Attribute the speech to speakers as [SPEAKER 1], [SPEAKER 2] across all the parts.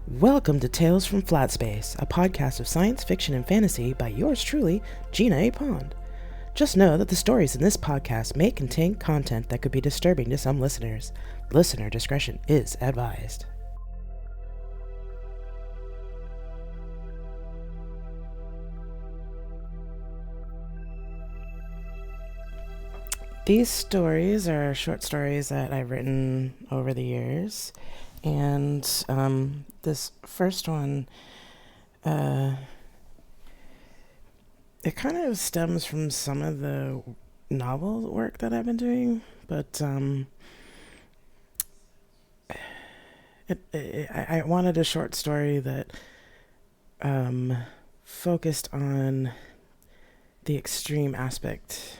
[SPEAKER 1] Welcome to Tales from Flat Space, a podcast of science fiction and fantasy by yours truly, Gina A. Pond. Just know that the stories in this podcast may contain content that could be disturbing to some listeners. Listener discretion is advised. These stories are short stories that I've written over the years, and this first one, it kind of stems from some of the novel work that I've been doing, but I wanted a short story that focused on the extreme aspect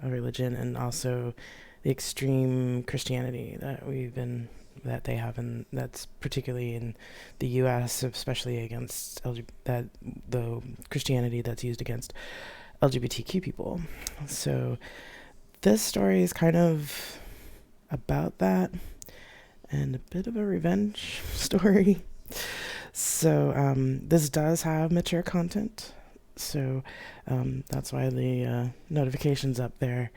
[SPEAKER 1] of religion and also the extreme Christianity that they have, and that's particularly in the U.S., especially against the Christianity that's used against LGBTQ people. So this story is kind of about that and a bit of a revenge story. So this does have mature content. So that's why the notification's up there.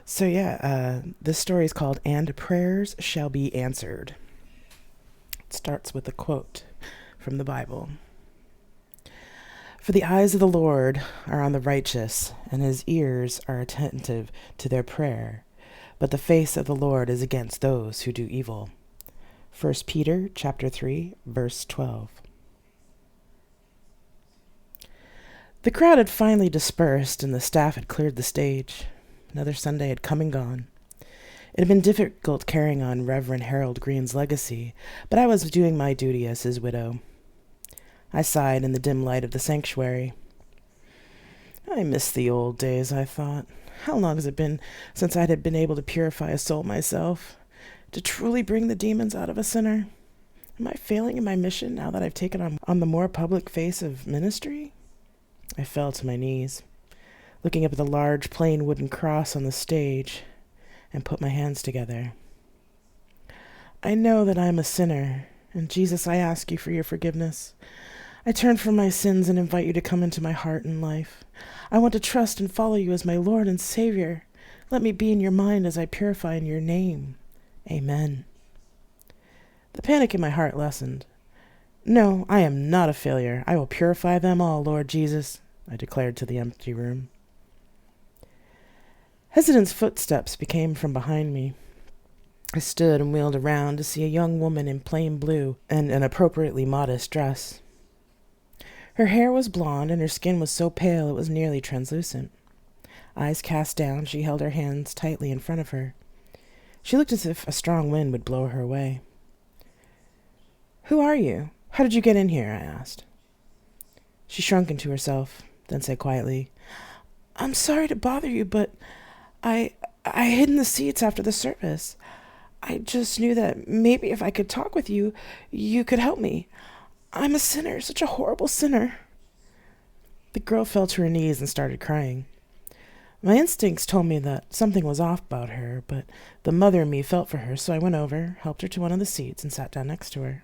[SPEAKER 1] This story is called And Prayers Shall Be Answered. It starts with a quote from the Bible. For the eyes of the Lord are on the righteous, and his ears are attentive to their prayer. But the face of the Lord is against those who do evil. 1 Peter chapter 3, verse 12. The crowd had finally dispersed, and the staff had cleared the stage. Another Sunday had come and gone. It had been difficult carrying on Reverend Harold Green's legacy, but I was doing my duty as his widow. I sighed in the dim light of the sanctuary. I miss the old days, I thought. How long has it been since I had been able to purify a soul myself, to truly bring the demons out of a sinner? Am I failing in my mission now that I've taken on the more public face of ministry? I fell to my knees, looking up at the large plain wooden cross on the stage, and put my hands together. I know that I am a sinner, and Jesus, I ask you for your forgiveness. I turn from my sins and invite you to come into my heart and life. I want to trust and follow you as my Lord and Savior. Let me be in your mind as I purify in your name. Amen. The panic in my heart lessened. No, I am not a failure. I will purify them all, Lord Jesus, I declared to the empty room. Hesitant footsteps came from behind me. I stood and wheeled around to see a young woman in plain blue and an appropriately modest dress. Her hair was blonde and her skin was so pale it was nearly translucent. Eyes cast down, she held her hands tightly in front of her. She looked as if a strong wind would blow her away. Who are you? How did you get in here? I asked. She shrunk into herself, then said quietly, I'm sorry to bother you, but I hid in the seats after the service. I just knew that maybe if I could talk with you, you could help me. I'm a sinner, such a horrible sinner. The girl fell to her knees and started crying. My instincts told me that something was off about her, but the mother in me felt for her, so I went over, helped her to one of the seats, and sat down next to her.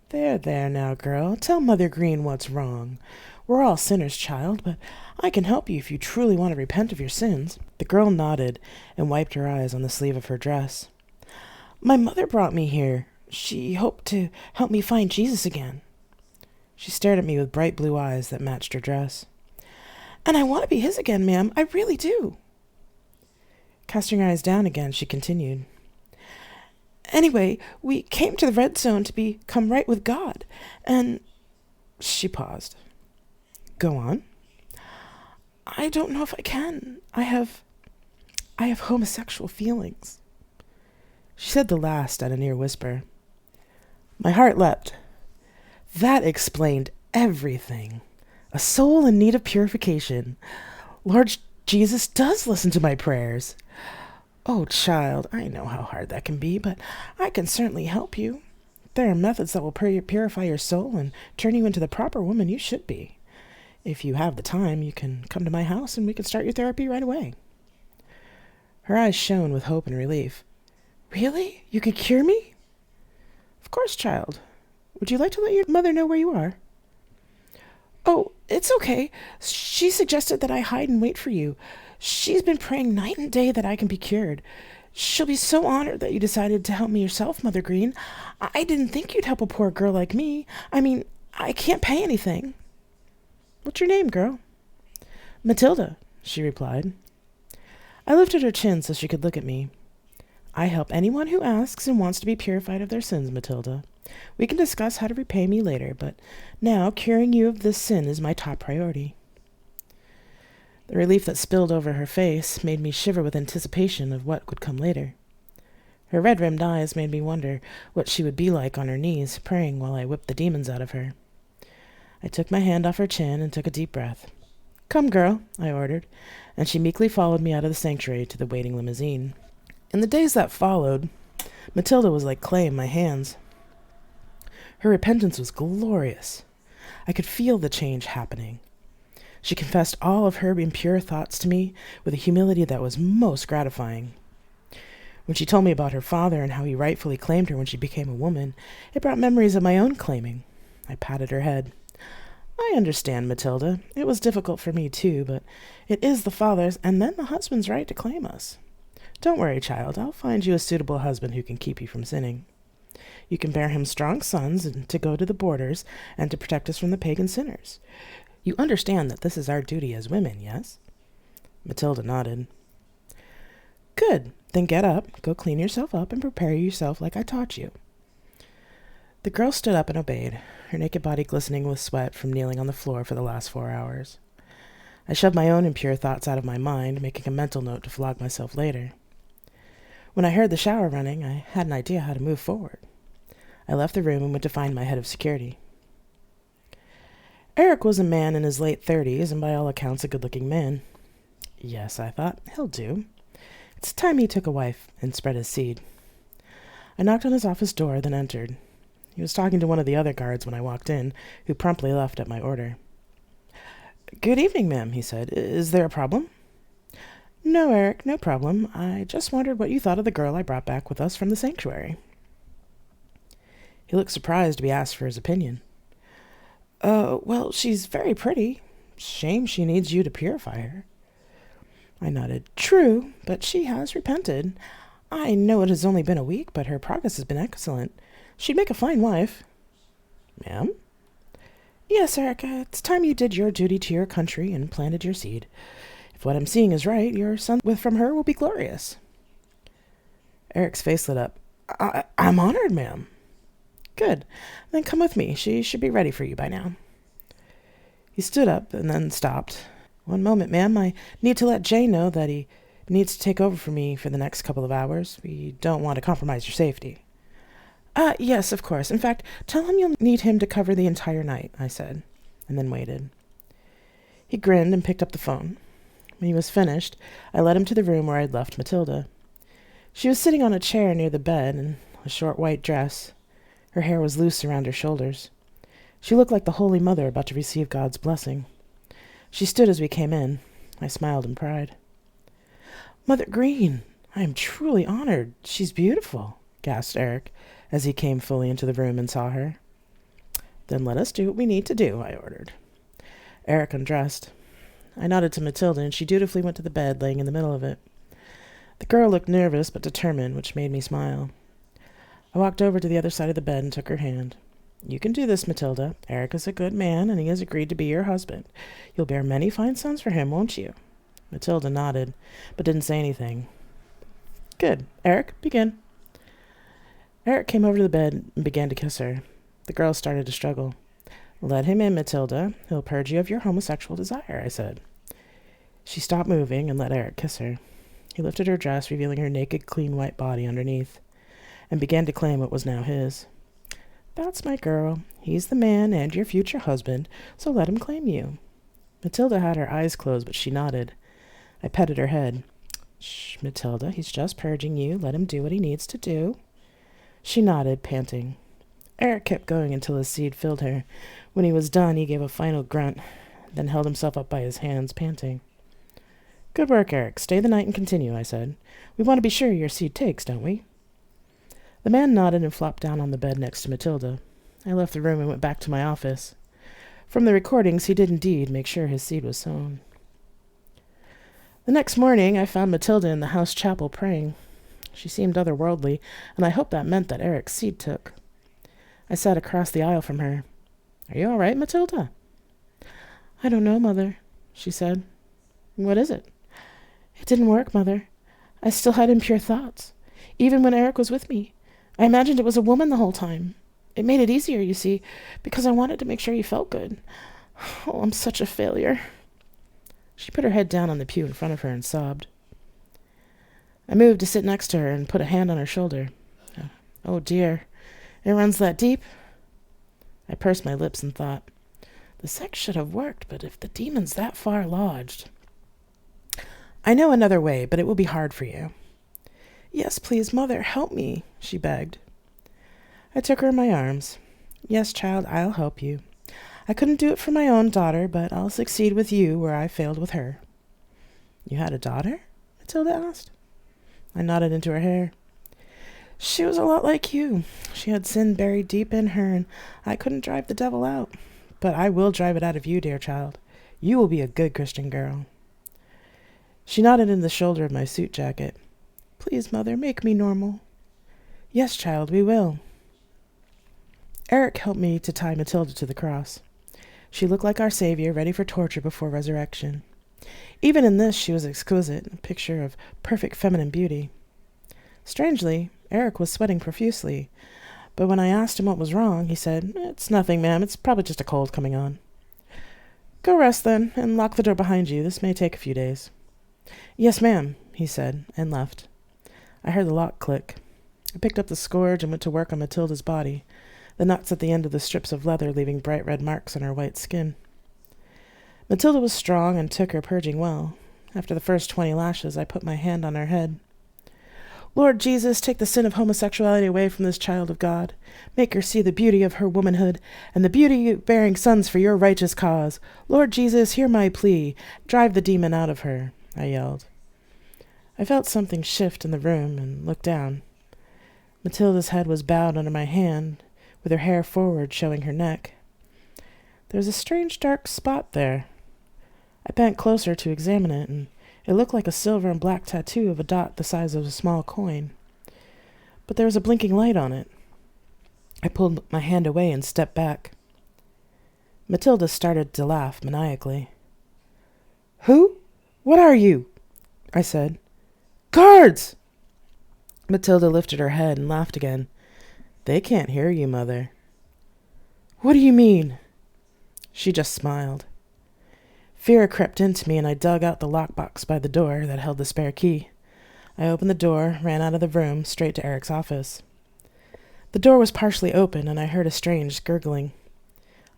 [SPEAKER 1] There now, girl. Tell Mother Green what's wrong. We're all sinners, child, but I can help you if you truly want to repent of your sins. The girl nodded and wiped her eyes on the sleeve of her dress. My mother brought me here. She hoped to help me find Jesus again. She stared at me with bright blue eyes that matched her dress. And I want to be his again, ma'am. I really do. Casting her eyes down again, she continued. Anyway, we came to the red zone to become right with God, and she paused. Go on. I don't know if I can. I have homosexual feelings. She said the last at a near whisper. My heart leapt. That explained everything. A soul in need of purification. Lord Jesus does listen to my prayers. Oh, child, I know how hard that can be, but I can certainly help you. There are methods that will purify your soul and turn you into the proper woman you should be. If you have the time, you can come to my house and we can start your therapy right away. Her eyes shone with hope and relief. Really? You could cure me? Of course, child. Would you like to let your mother know where you are? Oh, it's okay. She suggested that I hide and wait for you. She's been praying night and day that I can be cured. She'll be so honored that you decided to help me yourself, Mother Green. I didn't think you'd help a poor girl like me. I mean, I can't pay anything. What's your name, girl? Matilda, she replied. I lifted her chin so she could look at me. I help anyone who asks and wants to be purified of their sins, Matilda. We can discuss how to repay me later, but now curing you of this sin is my top priority. The relief that spilled over her face made me shiver with anticipation of what would come later. Her red-rimmed eyes made me wonder what she would be like on her knees, praying while I whipped the demons out of her. I took my hand off her chin and took a deep breath. Come, girl, I ordered, and she meekly followed me out of the sanctuary to the waiting limousine. In the days that followed, Matilda was like clay in my hands. Her repentance was glorious. I could feel the change happening. She confessed all of her impure thoughts to me with a humility that was most gratifying. When she told me about her father and how he rightfully claimed her when she became a woman, it brought memories of my own claiming. I patted her head. I understand, Matilda. It was difficult for me, too, but it is the father's and then the husband's right to claim us. Don't worry, child. I'll find you a suitable husband who can keep you from sinning. You can bear him strong sons and to go to the borders and to protect us from the pagan sinners. You understand that this is our duty as women, yes? Matilda nodded. Good. Then get up, go clean yourself up, and prepare yourself like I taught you. The girl stood up and obeyed, her naked body glistening with sweat from kneeling on the floor for the last 4 hours. I shoved my own impure thoughts out of my mind, making a mental note to flog myself later. When I heard the shower running, I had an idea how to move forward. I left the room and went to find my head of security. Eric was a man in his late 30s and by all accounts a good-looking man. Yes, I thought, he'll do. It's time he took a wife and spread his seed. I knocked on his office door, then entered. He was talking to one of the other guards when I walked in, who promptly left at my order. Good evening, ma'am, he said. Is there a problem? No, Eric, no problem. I just wondered what you thought of the girl I brought back with us from the sanctuary. He looked surprised to be asked for his opinion. Well, she's very pretty. Shame she needs you to purify her. I nodded. True, but she has repented. I know it has only been a week, but her progress has been excellent. She'd make a fine wife. Ma'am? Yes, Eric, it's time you did your duty to your country and planted your seed. If what I'm seeing is right, your son from her will be glorious. Eric's face lit up. I'm honored, ma'am. Good. Then come with me. She should be ready for you by now. He stood up and then stopped. One moment, ma'am. I need to let Jay know that he needs to take over for me for the next couple of hours. We don't want to compromise your safety. Yes, of course. In fact, tell him you'll need him to cover the entire night, I said, and then waited. He grinned and picked up the phone. When he was finished, I led him to the room where I'd left Matilda. She was sitting on a chair near the bed in a short white dress. Her hair was loose around her shoulders. She looked like the Holy Mother about to receive God's blessing. She stood as we came in. I smiled in pride. Mother Green, I am truly honored. She's beautiful, gasped Eric, as he came fully into the room and saw her. Then let us do what we need to do, I ordered. Eric undressed. I nodded to Matilda, and she dutifully went to the bed, laying in the middle of it. The girl looked nervous but determined, which made me smile. I walked over to the other side of the bed and took her hand. You can do this, Matilda. Eric is a good man, and he has agreed to be your husband. You'll bear many fine sons for him, won't you? Matilda nodded, but didn't say anything. Good. Eric, begin. Eric came over to the bed and began to kiss her. The girl started to struggle. Let him in, Matilda. He'll purge you of your homosexual desire, I said. She stopped moving and let Eric kiss her. He lifted her dress, revealing her naked, clean white body underneath, and began to claim what was now his. That's my girl. He's the man and your future husband, so let him claim you. Matilda had her eyes closed, but she nodded. I petted her head. Shh, Matilda, he's just purging you. Let him do what he needs to do. She nodded, panting. Eric kept going until his seed filled her. When he was done, he gave a final grunt, then held himself up by his hands, panting. Good work, Eric. Stay the night and continue, I said. We want to be sure your seed takes, don't we? The man nodded and flopped down on the bed next to Matilda. I left the room and went back to my office. From the recordings, he did indeed make sure his seed was sown. The next morning, I found Matilda in the house chapel praying. She seemed otherworldly, and I hoped that meant that Eric's seed took. I sat across the aisle from her. "Are you all right, Matilda?" "I don't know, Mother," she said. "What is it?" "It didn't work, Mother. I still had impure thoughts. Even when Eric was with me, I imagined it was a woman the whole time. It made it easier, you see, because I wanted to make sure he felt good. Oh, I'm such a failure." She put her head down on the pew in front of her and sobbed. I moved to sit next to her and put a hand on her shoulder. "Oh, dear. It runs that deep?" I pursed my lips and thought, the sex should have worked, but if the demon's that far lodged... "I know another way, but it will be hard for you." "Yes, please, Mother, help me," she begged. I took her in my arms. "Yes, child, I'll help you. I couldn't do it for my own daughter, but I'll succeed with you where I failed with her." "You had a daughter?" Matilda asked. I nodded into her hair. "She was a lot like you. She had sin buried deep in her, and I couldn't drive the devil out. But I will drive it out of you, dear child. You will be a good Christian girl." She nodded in the shoulder of my suit jacket. "Please, Mother, make me normal." "Yes, child, we will." Eric helped me to tie Matilda to the cross. She looked like our Savior, ready for torture before resurrection. Even in this, she was exquisite, a picture of perfect feminine beauty. Strangely, Eric was sweating profusely, but when I asked him what was wrong, he said, "It's nothing, ma'am. It's probably just a cold coming on." "Go rest, then, and lock the door behind you. This may take a few days." "Yes, ma'am," he said, and left. I heard the lock click. I picked up the scourge and went to work on Matilda's body, the nuts at the end of the strips of leather leaving bright red marks on her white skin. Matilda was strong and took her purging well. After the first 20 lashes, I put my hand on her head. "Lord Jesus, take the sin of homosexuality away from this child of God. Make her see the beauty of her womanhood and the beauty of bearing sons for your righteous cause. Lord Jesus, hear my plea. Drive the demon out of her," I yelled. I felt something shift in the room and looked down. Matilda's head was bowed under my hand, with her hair forward showing her neck. There was a strange dark spot there. I bent closer to examine it, and it looked like a silver and black tattoo of a dot the size of a small coin. But there was a blinking light on it. I pulled my hand away and stepped back. Matilda started to laugh maniacally. "Who? What are you?" I said. "Guards!" Matilda lifted her head and laughed again. "They can't hear you, Mother." "What do you mean?" She just smiled. Fear crept into me, and I dug out the lockbox by the door that held the spare key. I opened the door, ran out of the room, straight to Eric's office. The door was partially open, and I heard a strange gurgling.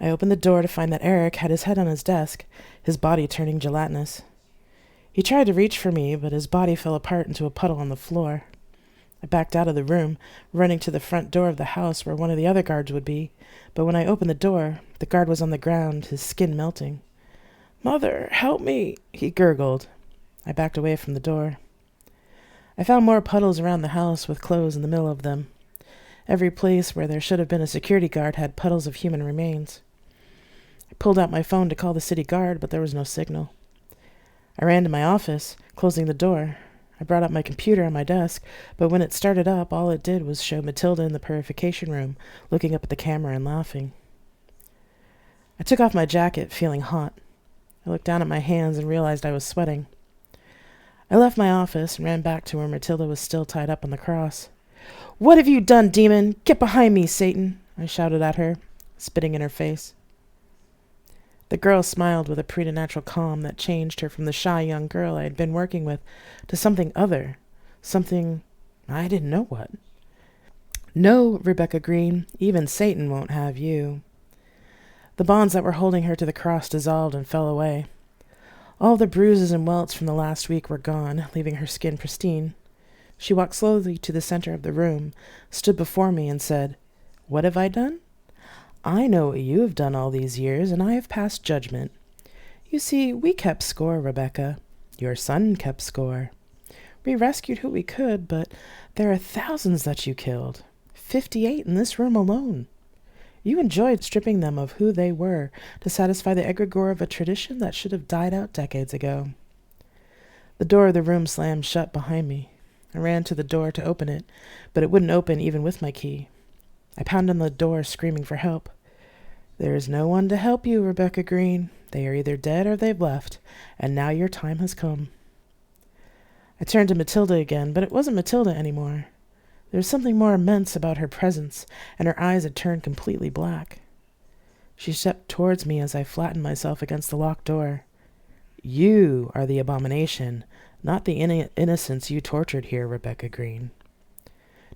[SPEAKER 1] I opened the door to find that Eric had his head on his desk, his body turning gelatinous. He tried to reach for me, but his body fell apart into a puddle on the floor. I backed out of the room, running to the front door of the house where one of the other guards would be, but when I opened the door, the guard was on the ground, his skin melting. "Mother, help me," he gurgled. I backed away from the door. I found more puddles around the house with clothes in the middle of them. Every place where there should have been a security guard had puddles of human remains. I pulled out my phone to call the city guard, but there was no signal. I ran to my office, closing the door. I brought up my computer on my desk, but when it started up, all it did was show Matilda in the purification room, looking up at the camera and laughing. I took off my jacket, feeling hot. I looked down at my hands and realized I was sweating. I left my office and ran back to where Matilda was still tied up on the cross. "What have you done, demon? Get behind me, Satan!" I shouted at her, spitting in her face. The girl smiled with a preternatural calm that changed her from the shy young girl I had been working with to something other, something I didn't know what. "No, Rebecca Green, even Satan won't have you." The bonds that were holding her to the cross dissolved and fell away. All the bruises and welts from the last week were gone, leaving her skin pristine. She walked slowly to the center of the room, stood before me, and said, "What have I done? I know what you have done all these years, and I have passed judgment. You see, we kept score, Rebecca. Your son kept score. We rescued who we could, but there are thousands that you killed. 58 in this room alone. You enjoyed stripping them of who they were to satisfy the egregore of a tradition that should have died out decades ago. The door of the room slammed shut behind me. I ran to the door to open it, but it wouldn't open even with my key. I pounded on the door, screaming for help. There is no one to help you, Rebecca Green. They are either dead or they've left, and now your time has come. I turned to Matilda again, but it wasn't Matilda anymore. There was something more immense about her presence, and her eyes had turned completely black. She stepped towards me as I flattened myself against the locked door. You are the abomination, not the innocents you tortured here, Rebecca Green.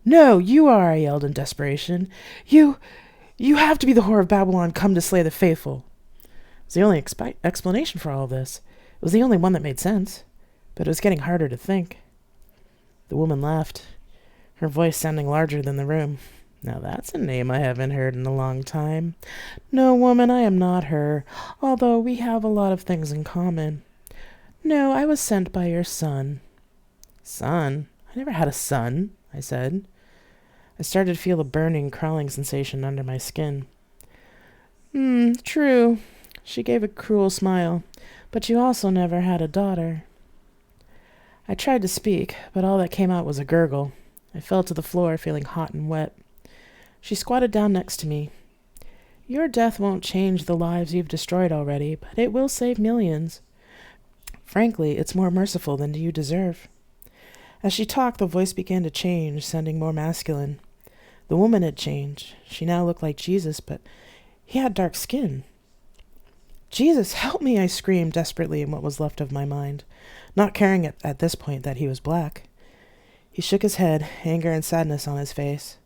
[SPEAKER 1] No, you are, I yelled in desperation. You have to be the whore of Babylon come to slay the faithful. It was the only explanation for all of this. It was the only one that made sense, but it was getting harder to think. The woman laughed, her voice sounding larger than the room. Now that's a name I haven't heard in a long time. No, woman, I am not her, although we have a lot of things in common. No, I was sent by your son. Son? I never had a son, I said. I started to feel a burning, crawling sensation under my skin. True. She gave a cruel smile. But you also never had a daughter. I tried to speak, but all that came out was a gurgle. I fell to the floor, feeling hot and wet. She squatted down next to me. Your death won't change the lives you've destroyed already, but it will save millions. Frankly, it's more merciful than you deserve. As she talked, the voice began to change, sounding more masculine. The woman had changed. She now looked like Jesus, but he had dark skin. Jesus, help me, I screamed desperately in what was left of my mind, not caring at this point that he was black. He shook his head, anger and sadness on his face.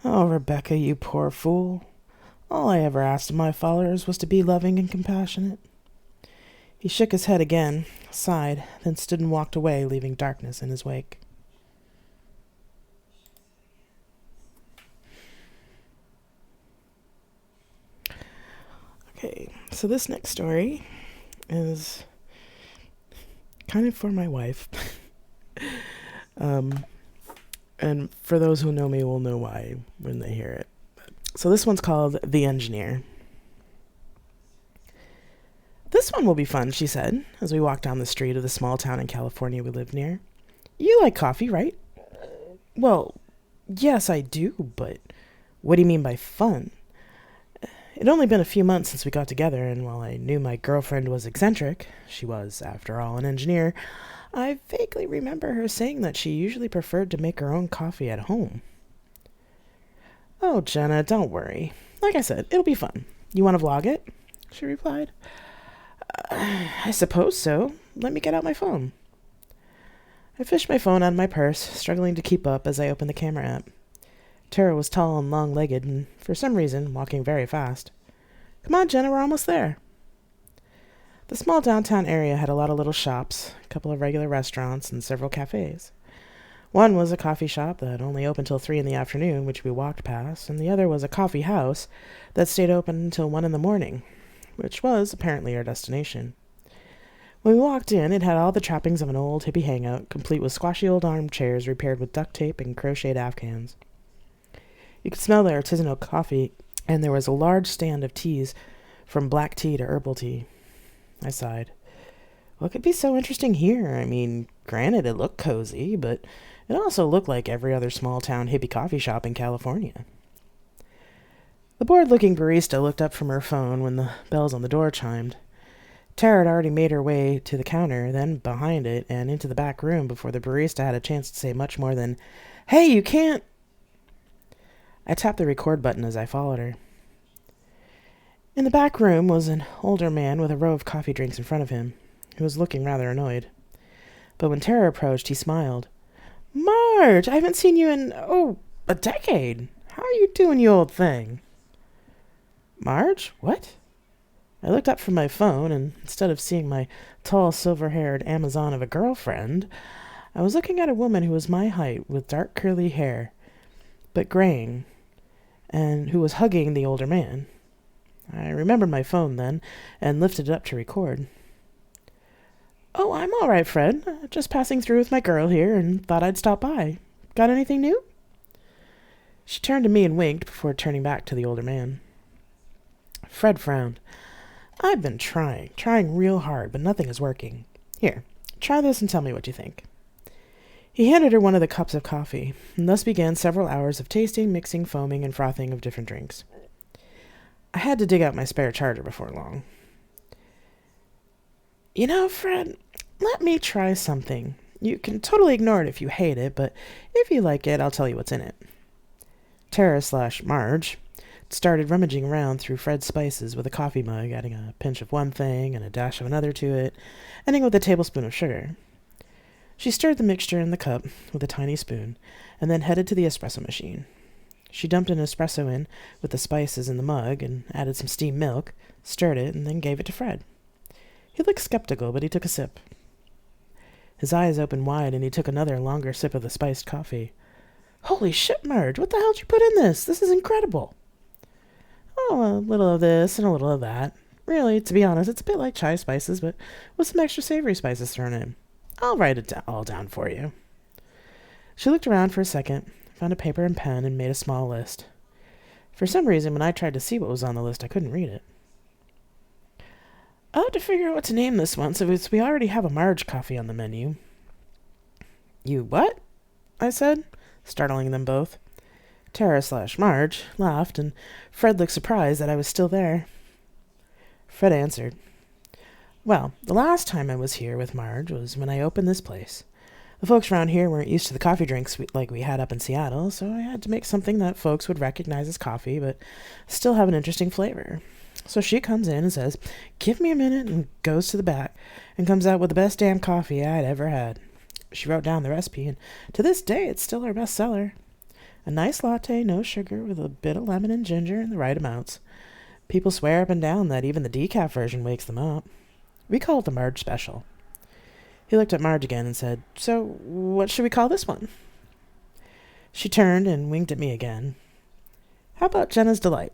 [SPEAKER 1] Oh, Rebecca, you poor fool. All I ever asked of my followers was to be loving and compassionate. He shook his head again, sighed, then stood and walked away, leaving darkness in his wake. Okay, so this next story is kind of for my wife. And for those who know me will know why when they hear it. So this one's called The Engineer. This one will be fun, she said, as we walked down the street of the small town in California we lived near. You like coffee, right? Well, yes, I do, but what do you mean by fun? It'd only been a few months since we got together, and while I knew my girlfriend was eccentric, she was, after all, an engineer, I vaguely remember her saying that she usually preferred to make her own coffee at home. Oh, Jenna, don't worry. Like I said, it'll be fun. You want to vlog it? She replied. I suppose so. Let me get out my phone. I fished my phone out of my purse, struggling to keep up as I opened the camera app. Tara was tall and long-legged and, for some reason, walking very fast. Come on, Jenna, we're almost there. The small downtown area had a lot of little shops, a couple of regular restaurants, and several cafes. One was a coffee shop that only opened till 3 in the afternoon, which we walked past, and the other was a coffee house that stayed open until 1 in the morning, which was apparently our destination. When we walked in, it had all the trappings of an old hippie hangout, complete with squashy old armchairs repaired with duct tape and crocheted afghans. You could smell the artisanal coffee, and there was a large stand of teas, from black tea to herbal tea. I sighed. What could be so interesting here? I mean, granted, it looked cozy, but it also looked like every other small-town hippie coffee shop in California. The bored-looking barista looked up from her phone when the bells on the door chimed. Tara had already made her way to the counter, then behind it, and into the back room before the barista had a chance to say much more than, Hey, you can't... I tapped the record button as I followed her. In the back room was an older man with a row of coffee drinks in front of him, who was looking rather annoyed. But when Tara approached, he smiled. Marge, I haven't seen you in, a decade. How are you doing, you old thing? Marge? What? I looked up from my phone, and instead of seeing my tall, silver-haired Amazon of a girlfriend, I was looking at a woman who was my height, with dark curly hair, but graying, and who was hugging the older man. I remembered my phone then, and lifted it up to record. Oh, I'm all right, Fred. Just passing through with my girl here, and thought I'd stop by. Got anything new? She turned to me and winked before turning back to the older man. Fred frowned. I've been trying real hard, but nothing is working. Here, try this and tell me what you think. He handed her one of the cups of coffee, and thus began several hours of tasting, mixing, foaming, and frothing of different drinks. I had to dig out my spare charger before long. You know, Fred, let me try something. You can totally ignore it if you hate it, but if you like it, I'll tell you what's in it. Tara/Marge started rummaging around through Fred's spices with a coffee mug, adding a pinch of one thing and a dash of another to it, ending with a tablespoon of sugar. She stirred the mixture in the cup with a tiny spoon, and then headed to the espresso machine. She dumped an espresso in with the spices in the mug and added some steamed milk, stirred it, and then gave it to Fred. He looked skeptical, but he took a sip. His eyes opened wide, and he took another, longer sip of the spiced coffee. Holy shit, Marge, what the hell did you put in this? This is incredible. Oh, a little of this and a little of that. Really, to be honest, it's a bit like chai spices, but with some extra savory spices thrown in. I'll write it all down for you. She looked around for a second, found a paper and pen, and made a small list. For some reason, when I tried to see what was on the list, I couldn't read it. I'll have to figure out what to name this one, since we already have a Marge coffee on the menu. You what? I said, startling them both. Tara/Marge laughed, and Fred looked surprised that I was still there. Fred answered, Well, the last time I was here with Marge was when I opened this place. The folks around here weren't used to the coffee drinks like we had up in Seattle, so I had to make something that folks would recognize as coffee, but still have an interesting flavor. So she comes in and says, Give me a minute, and goes to the back and comes out with the best damn coffee I'd ever had. She wrote down the recipe, and to this day it's still our best seller. A nice latte, no sugar, with a bit of lemon and ginger in the right amounts. People swear up and down that even the decaf version wakes them up. We call it the Marge Special. He looked at Marge again and said, So what should we call this one? She turned and winked at me again. How about Jenna's Delight?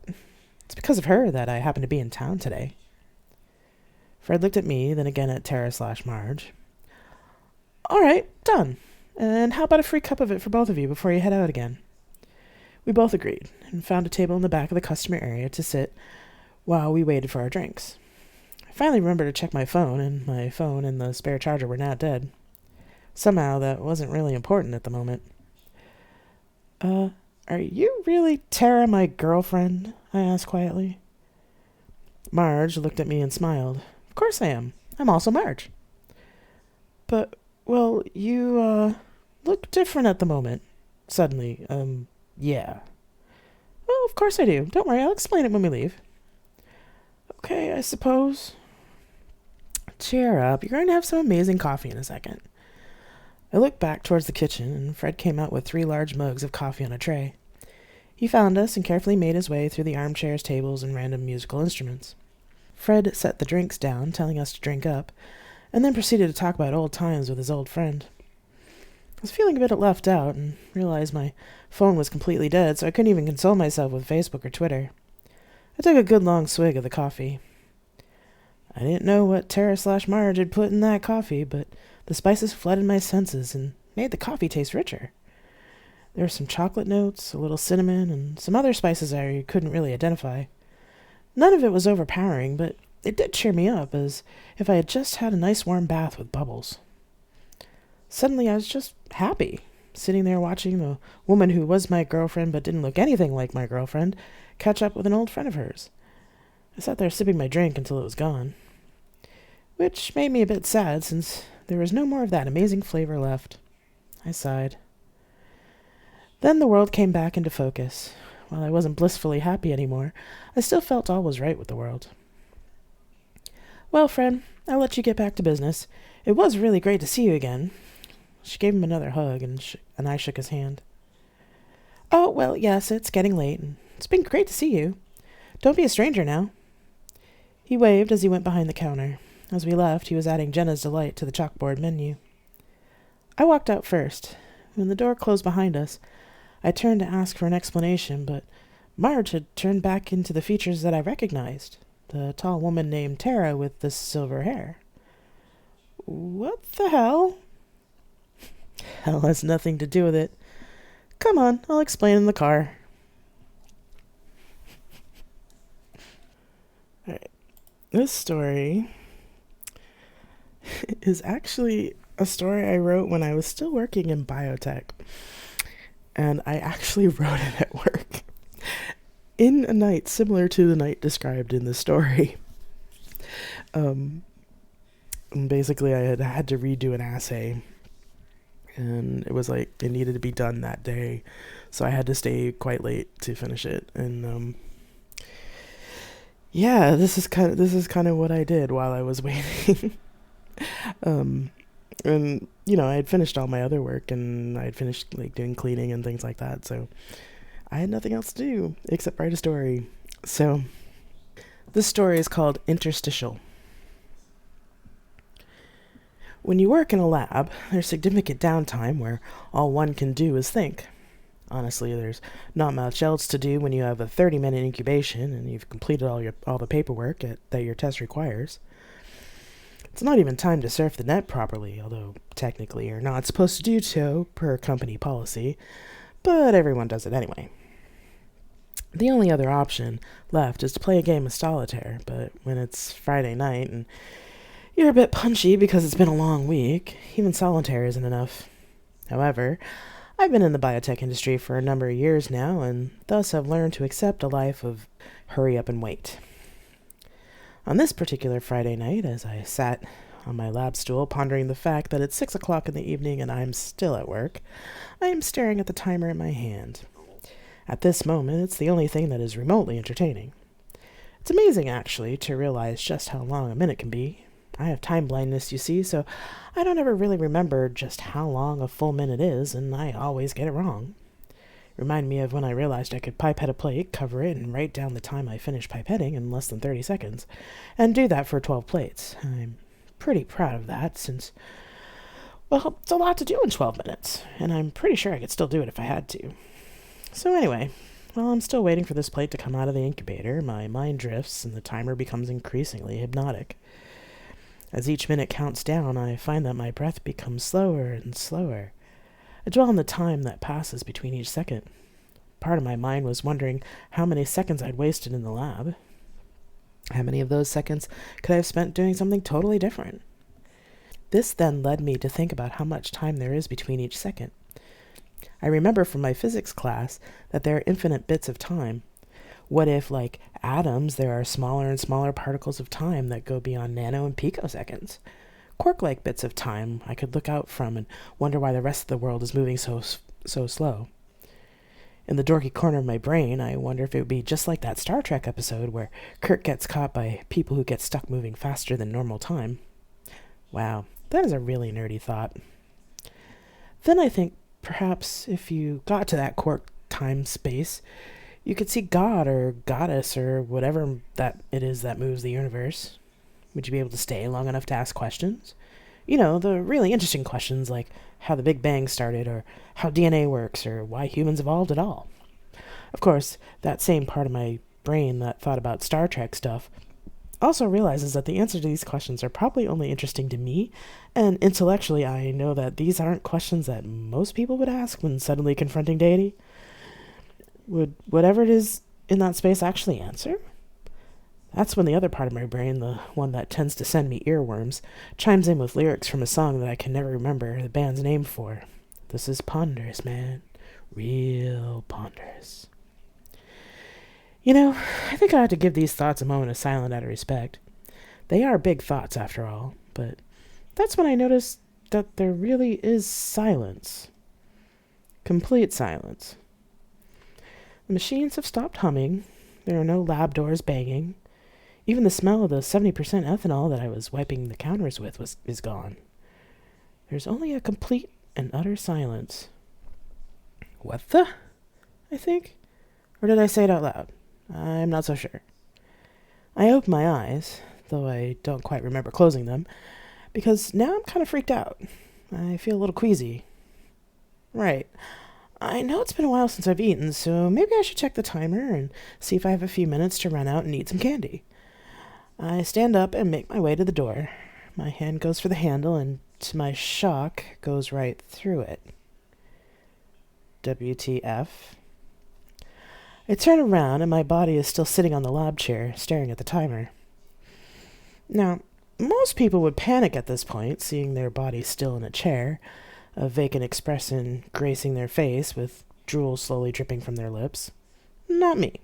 [SPEAKER 1] It's because of her that I happen to be in town today. Fred looked at me, then again at Tara/Marge. All right, done. And how about a free cup of it for both of you before you head out again? We both agreed, and found a table in the back of the customer area to sit while we waited for our drinks. I finally remembered to check my phone, and my phone and the spare charger were not dead. Somehow that wasn't really important at the moment. Are you really Tara, my girlfriend? I asked quietly. Marge looked at me and smiled. Of course I am. I'm also Marge. But, well, you, look different at the moment. Suddenly, yeah. Well, of course I do. Don't worry, I'll explain it when we leave. Okay, I suppose. Cheer up. You're going to have some amazing coffee in a second. I looked back towards the kitchen, and Fred came out with 3 large mugs of coffee on a tray. He found us and carefully made his way through the armchairs, tables, and random musical instruments. Fred set the drinks down, telling us to drink up, and then proceeded to talk about old times with his old friend. I was feeling a bit left out and realized my phone was completely dead, so I couldn't even console myself with Facebook or Twitter. I took a good long swig of the coffee. I didn't know what Tara/Marge had put in that coffee, but the spices flooded my senses and made the coffee taste richer. There were some chocolate notes, a little cinnamon, and some other spices I couldn't really identify. None of it was overpowering, but it did cheer me up, as if I had just had a nice warm bath with bubbles. Suddenly I was just happy, sitting there watching the woman who was my girlfriend but didn't look anything like my girlfriend catch up with an old friend of hers. I sat there sipping my drink until it was gone, which made me a bit sad since there was no more of that amazing flavor left. I sighed. Then the world came back into focus. While I wasn't blissfully happy anymore, I still felt all was right with the world. Well, Fred, I'll let you get back to business. It was really great to see you again. She gave him another hug, and I shook his hand. Oh, well, yes, it's getting late, and it's been great to see you. Don't be a stranger now. He waved as he went behind the counter. As we left, he was adding Jenna's Delight to the chalkboard menu. I walked out first. When the door closed behind us, I turned to ask for an explanation, but Marge had turned back into the features that I recognized. The tall woman named Tara with the silver hair. What the hell? Hell has nothing to do with it. Come on, I'll explain in the car. This story is actually a story I wrote when I was still working in biotech. And I actually wrote it at work in a night similar to the night described in the story. Basically, I had to redo an assay, and it was like it needed to be done that day, so I had to stay quite late to finish it. And yeah, this is kind of what I did while I was waiting. And I had finished all my other work, and I had finished like doing cleaning and things like that, so I had nothing else to do except write a story. So this story is called Interstitial. When you work in a lab, there's significant downtime where all one can do is think. Honestly, there's not much else to do when you have a 30-minute incubation and you've completed all the paperwork that your test requires. It's not even time to surf the net properly, although technically you're not supposed to do so per company policy, but everyone does it anyway. The only other option left is to play a game of solitaire, but when it's Friday night and you're a bit punchy because it's been a long week, even solitaire isn't enough. However, I've been in the biotech industry for a number of years now, and thus have learned to accept a life of hurry up and wait. On this particular Friday night, as I sat on my lab stool pondering the fact that it's 6 o'clock in the evening and I'm still at work, I am staring at the timer in my hand. At this moment, it's the only thing that is remotely entertaining. It's amazing, actually, to realize just how long a minute can be. I have time blindness, you see, so I don't ever really remember just how long a full minute is, and I always get it wrong. Remind me of when I realized I could pipette a plate, cover it, and write down the time I finished pipetting in less than 30 seconds, and do that for 12 plates. I'm pretty proud of that, since, well, it's a lot to do in 12 minutes, and I'm pretty sure I could still do it if I had to. So anyway, while I'm still waiting for this plate to come out of the incubator, my mind drifts and the timer becomes increasingly hypnotic. As each minute counts down, I find that my breath becomes slower and slower. I dwell on the time that passes between each second. Part of my mind was wondering how many seconds I'd wasted in the lab. How many of those seconds could I have spent doing something totally different? This then led me to think about how much time there is between each second. I remember from my physics class that there are infinite bits of time. What if, like atoms, there are smaller and smaller particles of time that go beyond nano and picoseconds? Quark-like bits of time I could look out from and wonder why the rest of the world is moving so slow. In the dorky corner of my brain, I wonder if it would be just like that Star Trek episode where Kirk gets caught by people who get stuck moving faster than normal time. Wow, that is a really nerdy thought. Then I think perhaps if you got to that quark time space, you could see God or Goddess or whatever that it is that moves the universe. Would you be able to stay long enough to ask questions? The really interesting questions like how the Big Bang started, or how DNA works, or why humans evolved at all. Of course, that same part of my brain that thought about Star Trek stuff also realizes that the answer to these questions are probably only interesting to me, and intellectually I know that these aren't questions that most people would ask when suddenly confronting deity. Would whatever it is in that space actually answer? That's when the other part of my brain, the one that tends to send me earworms, chimes in with lyrics from a song that I can never remember the band's name for. This is ponderous, man. Real ponderous. I think I ought to give these thoughts a moment of silent out of respect. They are big thoughts, after all, but that's when I noticed that there really is silence. Complete silence. The machines have stopped humming. There are no lab doors banging. Even the smell of the 70% ethanol that I was wiping the counters with is gone. There's only a complete and utter silence. What the? I think. Or did I say it out loud? I'm not so sure. I open my eyes, though I don't quite remember closing them, because now I'm kind of freaked out. I feel a little queasy. Right. I know it's been a while since I've eaten, so maybe I should check the timer and see if I have a few minutes to run out and eat some candy. I stand up and make my way to the door. My hand goes for the handle, and to my shock, goes right through it. WTF. I turn around, and my body is still sitting on the lab chair, staring at the timer. Now, most people would panic at this point, seeing their body still in a chair, a vacant expression gracing their face with drool slowly dripping from their lips. Not me.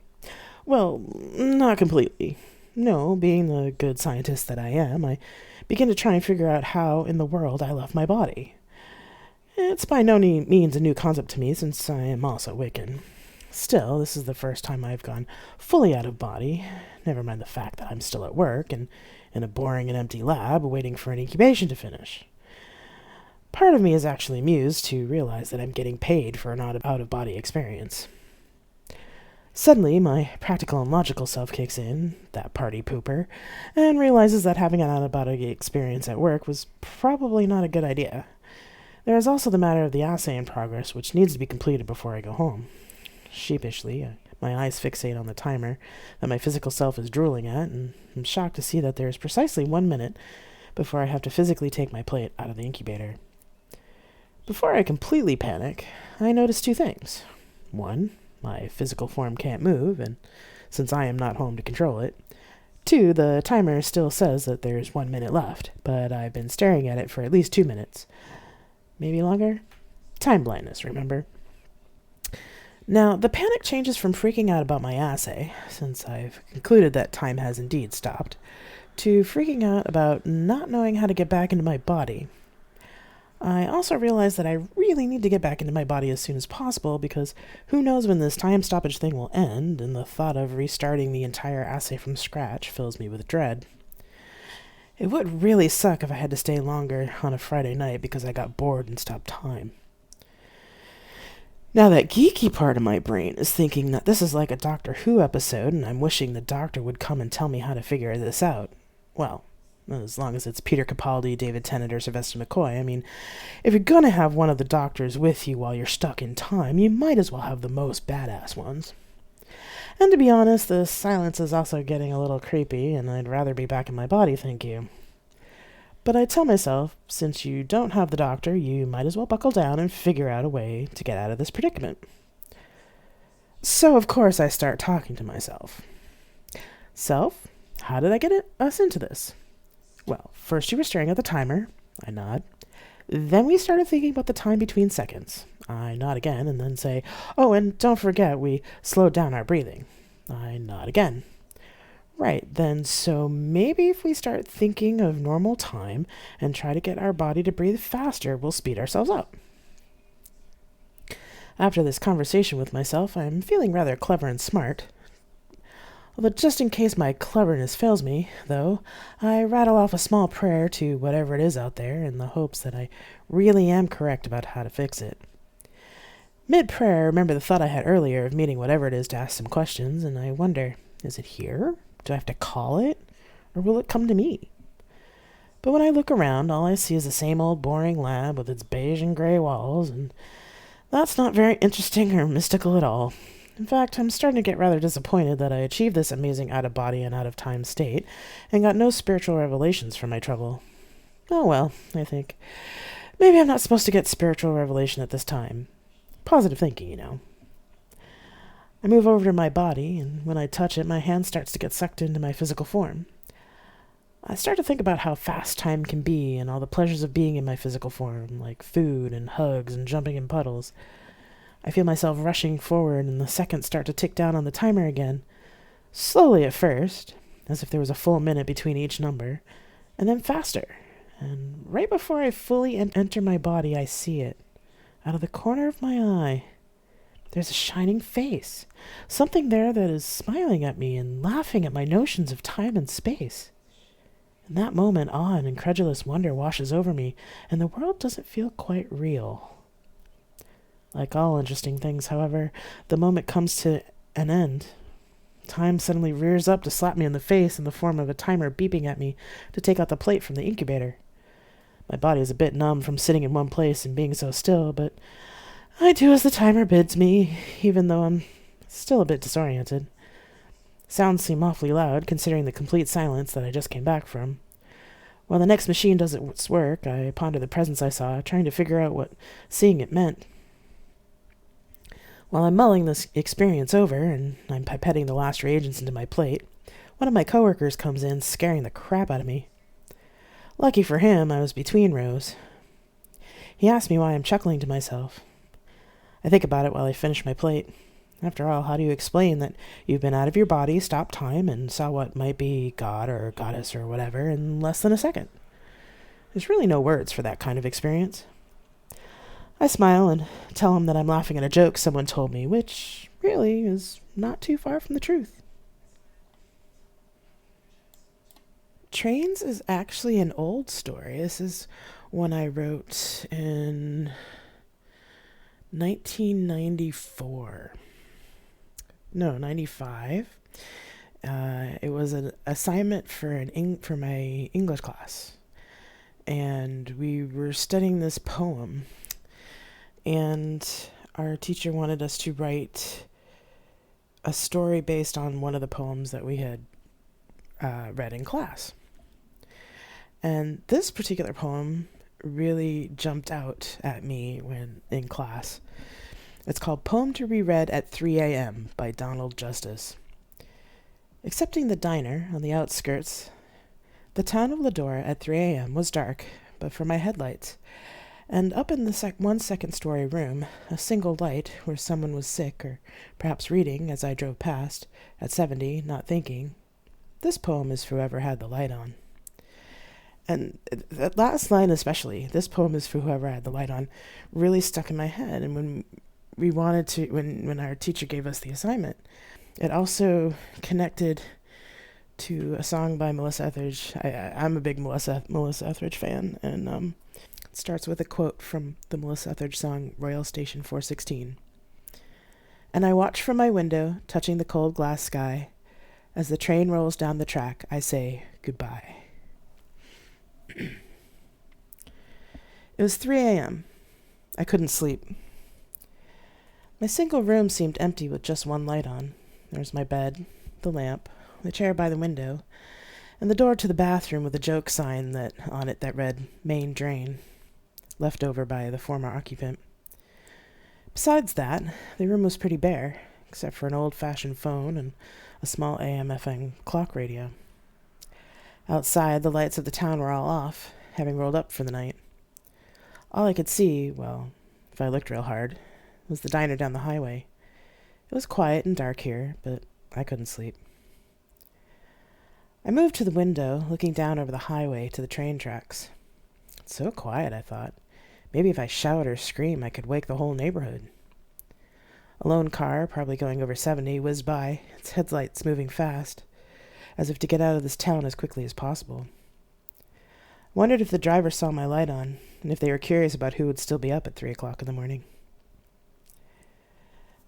[SPEAKER 1] Well, not completely. No, being the good scientist that I am, I begin to try and figure out how in the world I left my body. It's by no means a new concept to me, since I am also Wiccan. Still, this is the first time I've gone fully out of body, never mind the fact that I'm still at work and in a boring and empty lab waiting for an incubation to finish. Part of me is actually amused to realize that I'm getting paid for an out-of-body experience. Suddenly, my practical and logical self kicks in, that party pooper, and realizes that having an out-of-body experience at work was probably not a good idea. There is also the matter of the assay in progress, which needs to be completed before I go home. Sheepishly, my eyes fixate on the timer that my physical self is drooling at, and I'm shocked to see that there is precisely 1 minute before I have to physically take my plate out of the incubator. Before I completely panic, I notice two things. One, my physical form can't move, and since I am not home to control it. Two, the timer still says that there's 1 minute left, but I've been staring at it for at least 2 minutes. Maybe longer? Time blindness, remember? Now, the panic changes from freaking out about my assay, since I've concluded that time has indeed stopped, to freaking out about not knowing how to get back into my body. I also realize that I really need to get back into my body as soon as possible, because who knows when this time stoppage thing will end, and the thought of restarting the entire assay from scratch fills me with dread. It would really suck if I had to stay longer on a Friday night because I got bored and stopped time. Now that geeky part of my brain is thinking that this is like a Doctor Who episode, and I'm wishing the doctor would come and tell me how to figure this out. Well, as long as it's Peter Capaldi, David Tennant, or Sylvester McCoy. I mean, if you're gonna have one of the doctors with you while you're stuck in time, you might as well have the most badass ones. And to be honest, the silence is also getting a little creepy, and I'd rather be back in my body, thank you. But I tell myself, since you don't have the doctor, you might as well buckle down and figure out a way to get out of this predicament. So, of course, I start talking to myself. Self, how did I get us into this? Well, first you were staring at the timer. I nod. Then we started thinking about the time between seconds. I nod again and then say, oh, and don't forget we slowed down our breathing. I nod again. Right, then so maybe if we start thinking of normal time and try to get our body to breathe faster, we'll speed ourselves up. After this conversation with myself, I'm feeling rather clever and smart. Although just in case my cleverness fails me, though, I rattle off a small prayer to whatever it is out there in the hopes that I really am correct about how to fix it. Mid-prayer, I remember the thought I had earlier of meeting whatever it is to ask some questions, and I wonder, is it here? Do I have to call it? Or will it come to me? But when I look around, all I see is the same old boring lab with its beige and gray walls, and that's not very interesting or mystical at all. In fact, I'm starting to get rather disappointed that I achieved this amazing out-of-body and out-of-time state and got no spiritual revelations from my trouble. Oh well, I think. Maybe I'm not supposed to get spiritual revelation at this time. Positive thinking, you know. I move over to my body, and when I touch it, my hand starts to get sucked into my physical form. I start to think about how fast time can be and all the pleasures of being in my physical form, like food and hugs and jumping in puddles. I feel myself rushing forward, and the seconds start to tick down on the timer again. Slowly at first, as if there was a full minute between each number, and then faster. And right before I fully enter my body, I see it. Out of the corner of my eye, there's a shining face. Something there that is smiling at me and laughing at my notions of time and space. In that moment, awe and incredulous wonder washes over me, and the world doesn't feel quite real. Like all interesting things, however, the moment comes to an end. Time suddenly rears up to slap me in the face in the form of a timer beeping at me to take out the plate from the incubator. My body is a bit numb from sitting in one place and being so still, but I do as the timer bids me, even though I'm still a bit disoriented. Sounds seem awfully loud, considering the complete silence that I just came back from. While the next machine does its work, I ponder the presence I saw, trying to figure out what seeing it meant. While I'm mulling this experience over, and I'm pipetting the last reagents into my plate, One of my coworkers comes in, scaring the crap out of me. Lucky for him, I was between rows. He asked me why I'm chuckling to myself. I think about it while I finish my plate. After all, how do you explain that you've been out of your body, stopped time, and saw what might be God or Goddess or whatever in less than a second? There's really no words for that kind of experience. I smile and tell him that I'm laughing at a joke someone told me, which really is not too far from the truth. Trains is actually an old story. This is one I wrote in 1994. No, 95. It was an assignment for for my English class. And we were studying this poem. And our teacher wanted us to write a story based on one of the poems that we had read in class. And this particular poem really jumped out at me when in class. It's called Poem to Be Read at 3 a.m. by Donald Justice. Excepting the diner on the outskirts, the town of Ladora at 3 a.m. was dark, but for my headlights. And up in the one second-story room, a single light where someone was sick or perhaps reading as I drove past, at 70, not thinking. This poem is for whoever had the light on. And that last line especially, this poem is for whoever had the light on, really stuck in my head. And when we wanted to, when our teacher gave us the assignment, it also connected to a song by Melissa Etheridge. I'm a big Melissa Etheridge fan, and it starts with a quote from the Melissa Etheridge song, Royal Station 416. And I watch from my window, touching the cold glass sky. As the train rolls down the track, I say goodbye. It was 3 a.m. I couldn't sleep. My single room seemed empty with just one light on. There was my bed, the lamp, the chair by the window, and the door to the bathroom with a joke sign on it that read, Main Drain, left over by the former occupant. Besides that, the room was pretty bare, except for an old-fashioned phone and a small AM/FM clock radio. Outside, the lights of the town were all off, having rolled up for the night. All I could see, well, if I looked real hard, was the diner down the highway. It was quiet and dark here, but I couldn't sleep. I moved to the window, looking down over the highway to the train tracks. It's so quiet, I thought. Maybe if I shout or scream, I could wake the whole neighborhood. A lone car, probably going over 70, whizzed by, its headlights moving fast, as if to get out of this town as quickly as possible. I wondered if the driver saw my light on, and if they were curious about who would still be up at 3 o'clock in the morning.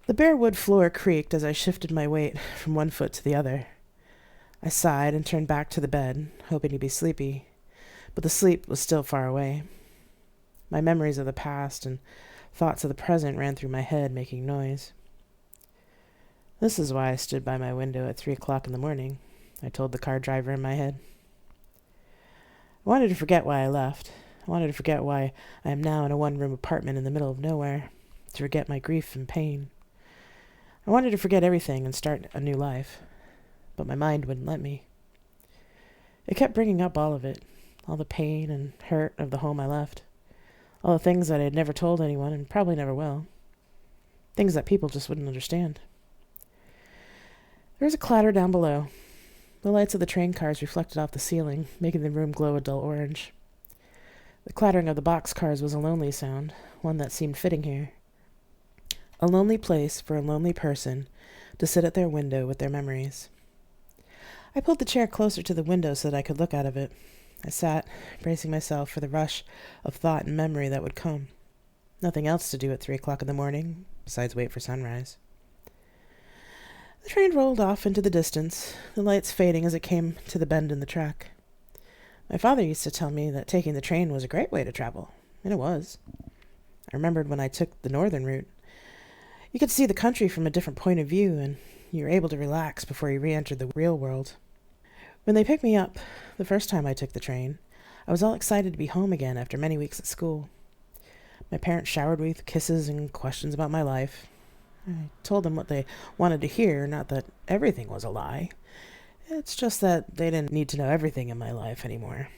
[SPEAKER 1] The bare wood floor creaked as I shifted my weight from one foot to the other. I sighed and turned back to the bed, hoping to be sleepy, but the sleep was still far away. My memories of the past and thoughts of the present ran through my head, making noise. This is why I stood by my window at 3 o'clock in the morning, I told the car driver in my head. I wanted to forget why I left. I wanted to forget why I am now in a one-room apartment in the middle of nowhere, to forget my grief and pain. I wanted to forget everything and start a new life, but my mind wouldn't let me. It kept bringing up all of it, all the pain and hurt of the home I left, all the things that I had never told anyone and probably never will, things that people just wouldn't understand. There was a clatter down below. The lights of the train cars reflected off the ceiling, making the room glow a dull orange. The clattering of the boxcars was a lonely sound, one that seemed fitting here. A lonely place for a lonely person to sit at their window with their memories. I pulled the chair closer to the window so that I could look out of it. I sat, bracing myself for the rush of thought and memory that would come. Nothing else to do at 3 o'clock in the morning, besides wait for sunrise. The train rolled off into the distance, the lights fading as it came to the bend in the track. My father used to tell me that taking the train was a great way to travel, and it was. I remembered when I took the northern route. You could see the country from a different point of view, and you were able to relax before you re-entered the real world. When they picked me up, the first time I took the train, I was all excited to be home again after many weeks at school. My parents showered me with kisses and questions about my life. I told them what they wanted to hear, not that everything was a lie, It's just that they didn't need to know everything in my life anymore.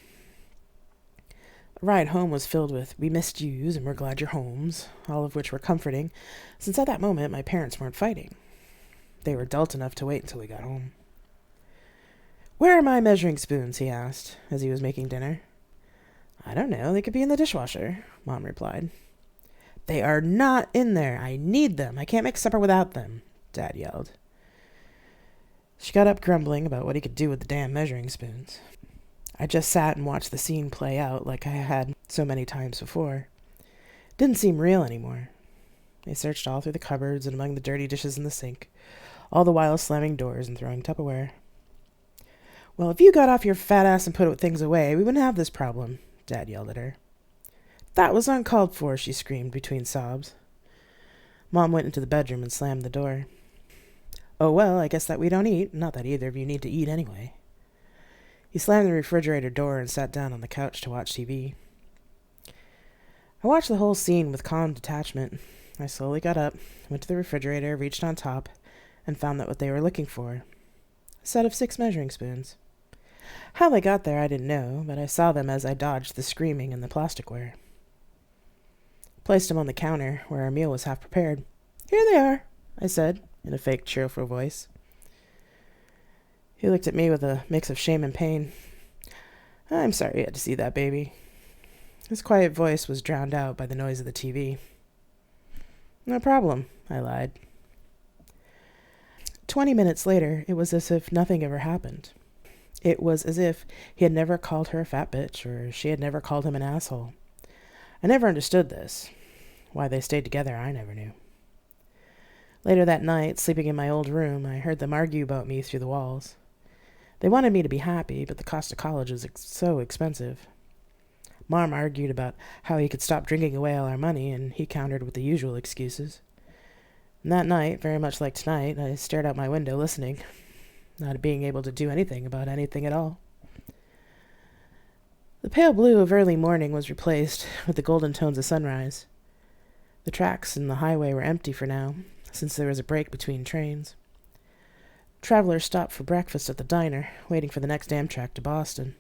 [SPEAKER 1] The ride home was filled with "we missed yous" and "we're glad you're homes," all of which were comforting, since at that moment my parents weren't fighting. They were adult enough to wait until we got home. "Where are my measuring spoons?" he asked, as he was making dinner. "I don't know. They could be in the dishwasher," Mom replied. "They are not in there. I need them. I can't make supper without them," Dad yelled. She got up grumbling about what he could do with the damn measuring spoons. I just sat and watched the scene play out like I had so many times before. It didn't seem real anymore. They searched all through the cupboards and among the dirty dishes in the sink, all the while slamming doors and throwing Tupperware. "Well, if you got off your fat ass and put things away, we wouldn't have this problem," Dad yelled at her. "That was uncalled for," she screamed between sobs. Mom went into the bedroom and slammed the door. "Oh, well, I guess that we don't eat. Not that either of you need to eat anyway." He slammed the refrigerator door and sat down on the couch to watch TV. I watched the whole scene with calm detachment. I slowly got up, went to the refrigerator, reached on top, and found that what they were looking for: a set of 6 measuring spoons. How they got there I didn't know, but I saw them as I dodged the screaming and the plasticware. Placed them on the counter, where our meal was half prepared. "Here they are," I said, in a fake cheerful voice. He looked at me with a mix of shame and pain. "I'm sorry you had to see that, baby." His quiet voice was drowned out by the noise of the TV. "No problem," I lied. 20 minutes later, it was as if nothing ever happened. It was as if he had never called her a fat bitch, or she had never called him an asshole. I never understood this. Why they stayed together, I never knew. Later that night, sleeping in my old room, I heard them argue about me through the walls. They wanted me to be happy, but the cost of college was so expensive. Mom argued about how he could stop drinking away all our money, and he countered with the usual excuses. And that night, very much like tonight, I stared out my window listening, not being able to do anything about anything at all. The pale blue of early morning was replaced with the golden tones of sunrise. The tracks and the highway were empty for now, since there was a break between trains. Travelers stopped for breakfast at the diner, waiting for the next Amtrak to Boston.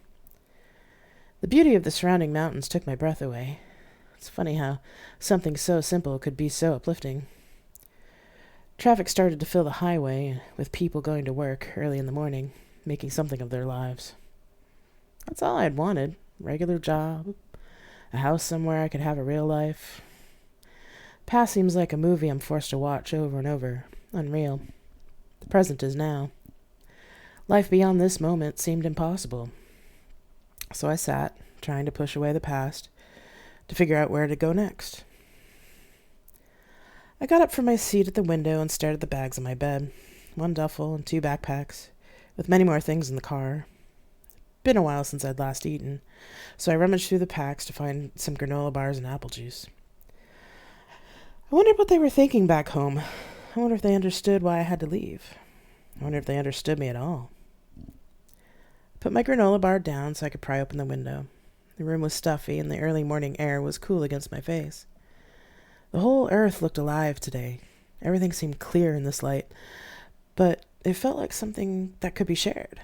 [SPEAKER 1] The beauty of the surrounding mountains took my breath away. It's funny how something so simple could be so uplifting. Traffic started to fill the highway, with people going to work early in the morning, making something of their lives. That's all I had wanted. Regular job, a house somewhere I could have a real life. Past seems like a movie I'm forced to watch over and over, unreal. The present is now. Life beyond this moment seemed impossible. So I sat, trying to push away the past, to figure out where to go next. I got up from my seat at the window and stared at the bags on my bed. 1 duffel and 2 backpacks, with many more things in the car. Been a while since I'd last eaten, so I rummaged through the packs to find some granola bars and apple juice. I wondered what they were thinking back home. I wonder if they understood why I had to leave. I wonder if they understood me at all. I put my granola bar down so I could pry open the window. The room was stuffy, and the early morning air was cool against my face. The whole earth looked alive today. Everything seemed clear in this light, but it felt like something that could be shared.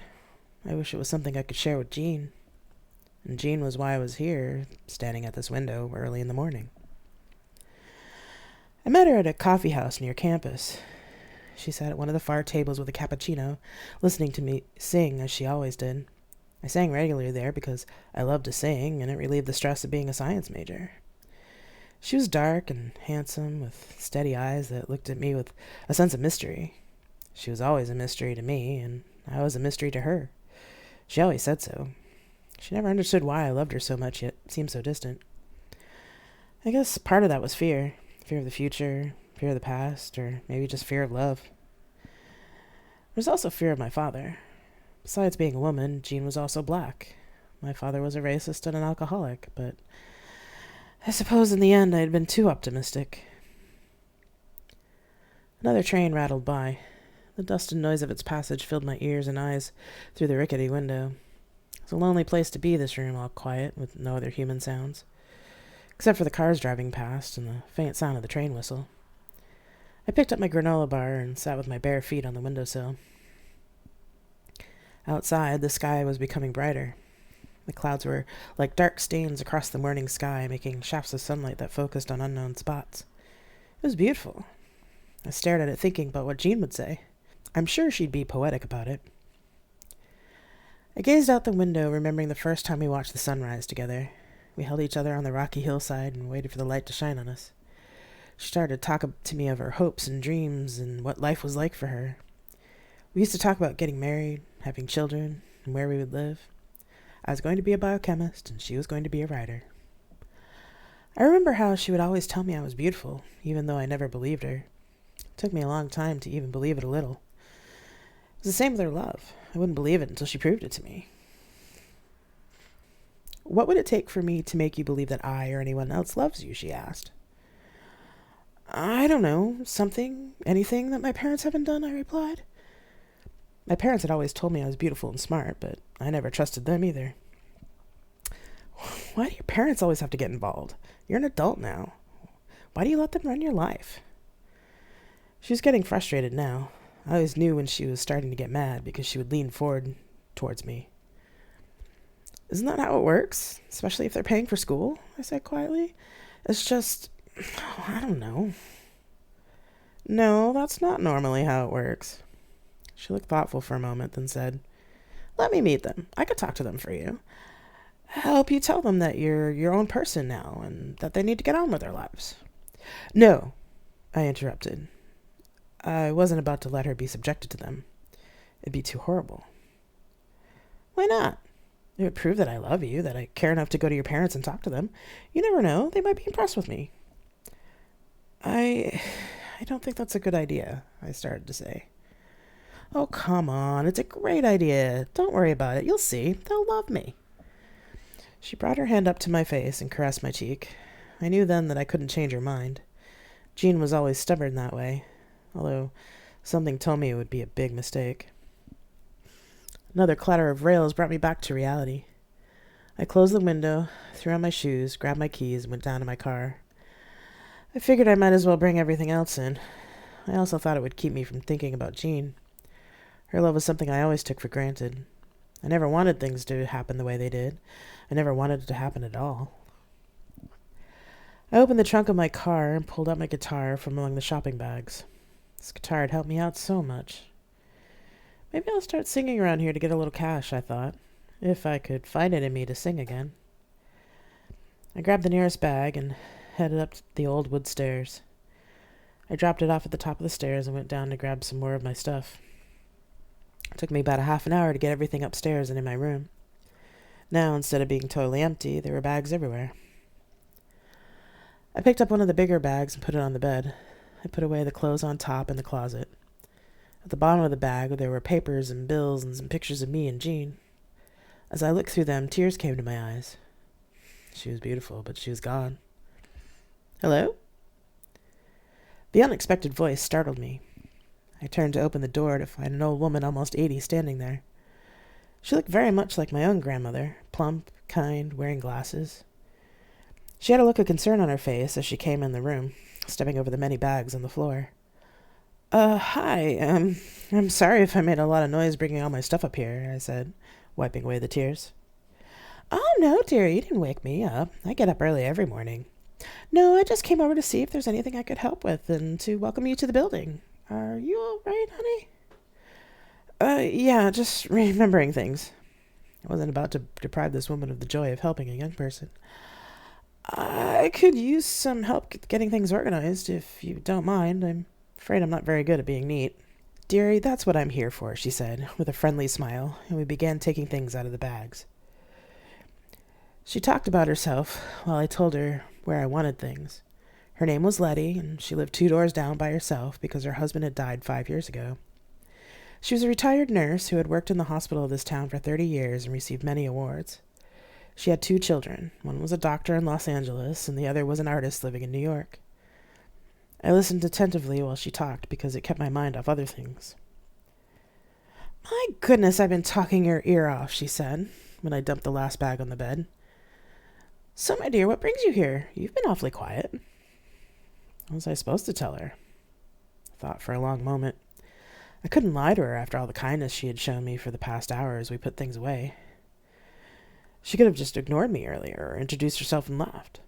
[SPEAKER 1] I wish it was something I could share with Jean. And Jean was why I was here, standing at this window early in the morning. I met her at a coffee house near campus. She sat at one of the far tables with a cappuccino, listening to me sing as she always did. I sang regularly there because I loved to sing, and it relieved the stress of being a science major. She was dark and handsome, with steady eyes that looked at me with a sense of mystery. She was always a mystery to me, and I was a mystery to her. She always said so. She never understood why I loved her so much, yet seemed so distant. I guess part of that was fear. Fear of the future, fear of the past, or maybe just fear of love. There's also fear of my father. Besides being a woman, Jean was also black. My father was a racist and an alcoholic, but I suppose in the end I had been too optimistic. Another train rattled by. The dust and noise of its passage filled my ears and eyes through the rickety window. It was a lonely place to be, this room, all quiet, with no other human sounds, except for the cars driving past and the faint sound of the train whistle. I picked up my granola bar and sat with my bare feet on the windowsill. Outside, the sky was becoming brighter. The clouds were like dark stains across the morning sky, making shafts of sunlight that focused on unknown spots. It was beautiful. I stared at it thinking about what Jean would say. I'm sure she'd be poetic about it. I gazed out the window, remembering the first time we watched the sunrise together. We held each other on the rocky hillside and waited for the light to shine on us. She started to talk to me of her hopes and dreams and what life was like for her. We used to talk about getting married, having children, and where we would live. I was going to be a biochemist, and she was going to be a writer. I remember how she would always tell me I was beautiful, even though I never believed her. It took me a long time to even believe it a little. It was the same with her love. I wouldn't believe it until she proved it to me. What would it take for me to make you believe that I or anyone else loves you, she asked. I don't know, anything that my parents haven't done, I replied. My parents had always told me I was beautiful and smart, but I never trusted them either. Why do your parents always have to get involved? You're an adult now. Why do you let them run your life? She was getting frustrated now. I always knew when she was starting to get mad because she would lean forward towards me. Isn't that how it works? Especially if they're paying for school? I said quietly. It's just, I don't know. No, that's not normally how it works. She looked thoughtful for a moment, then said, Let me meet them. I could talk to them for you. Help you tell them that you're your own person now and that they need to get on with their lives. No, I interrupted. I wasn't about to let her be subjected to them. It'd be too horrible. Why not? It would prove that I love you, that I care enough to go to your parents and talk to them. You never know. They might be impressed with me. I don't think that's a good idea, I started to say. Oh, come on. It's a great idea. Don't worry about it. You'll see. They'll love me. She brought her hand up to my face and caressed my cheek. I knew then that I couldn't change her mind. Jean was always stubborn that way, although something told me it would be a big mistake. Another clatter of rails brought me back to reality. I closed the window, threw on my shoes, grabbed my keys, and went down to my car. I figured I might as well bring everything else in. I also thought it would keep me from thinking about Jean. Her love was something I always took for granted. I never wanted things to happen the way they did. I never wanted it to happen at all. I opened the trunk of my car and pulled out my guitar from among the shopping bags. This guitar had helped me out so much. Maybe I'll start singing around here to get a little cash, I thought, if I could find it in me to sing again. I grabbed the nearest bag and headed up the old wood stairs. I dropped it off at the top of the stairs and went down to grab some more of my stuff. It took me about a half an hour to get everything upstairs and in my room. Now, instead of being totally empty, there were bags everywhere. I picked up one of the bigger bags and put it on the bed. I put away the clothes on top in the closet. At the bottom of the bag, there were papers and bills and some pictures of me and Jean. As I looked through them, tears came to my eyes. She was beautiful, but she was gone. Hello? The unexpected voice startled me. I turned to open the door to find an old woman almost 80 standing there. She looked very much like my own grandmother, plump, kind, wearing glasses. She had a look of concern on her face as she came in the room, stepping over the many bags on the floor. Hi, I'm sorry if I made a lot of noise bringing all my stuff up here, I said, wiping away the tears. Oh, no, dear, you didn't wake me up. I get up early every morning. No, I just came over to see if there's anything I could help with and to welcome you to the building. Are you all right, honey? Yeah, just remembering things. I wasn't about to deprive this woman of the joy of helping a young person. I could use some help getting things organized, if you don't mind. I'm afraid I'm not very good at being neat. Dearie, that's what I'm here for, she said, with a friendly smile, and we began taking things out of the bags. She talked about herself while I told her where I wanted things. Her name was Letty, and she lived 2 doors down by herself because her husband had died 5 years ago. She was a retired nurse who had worked in the hospital of this town for 30 years and received many awards. She had 2 children. One was a doctor in Los Angeles, and the other was an artist living in New York. I listened attentively while she talked because it kept my mind off other things. My goodness, I've been talking your ear off, she said, when I dumped the last bag on the bed. So, my dear, what brings you here? You've been awfully quiet. What was I supposed to tell her? I thought for a long moment. I couldn't lie to her after all the kindness she had shown me for the past hour as we put things away. She could have just ignored me earlier or introduced herself and left.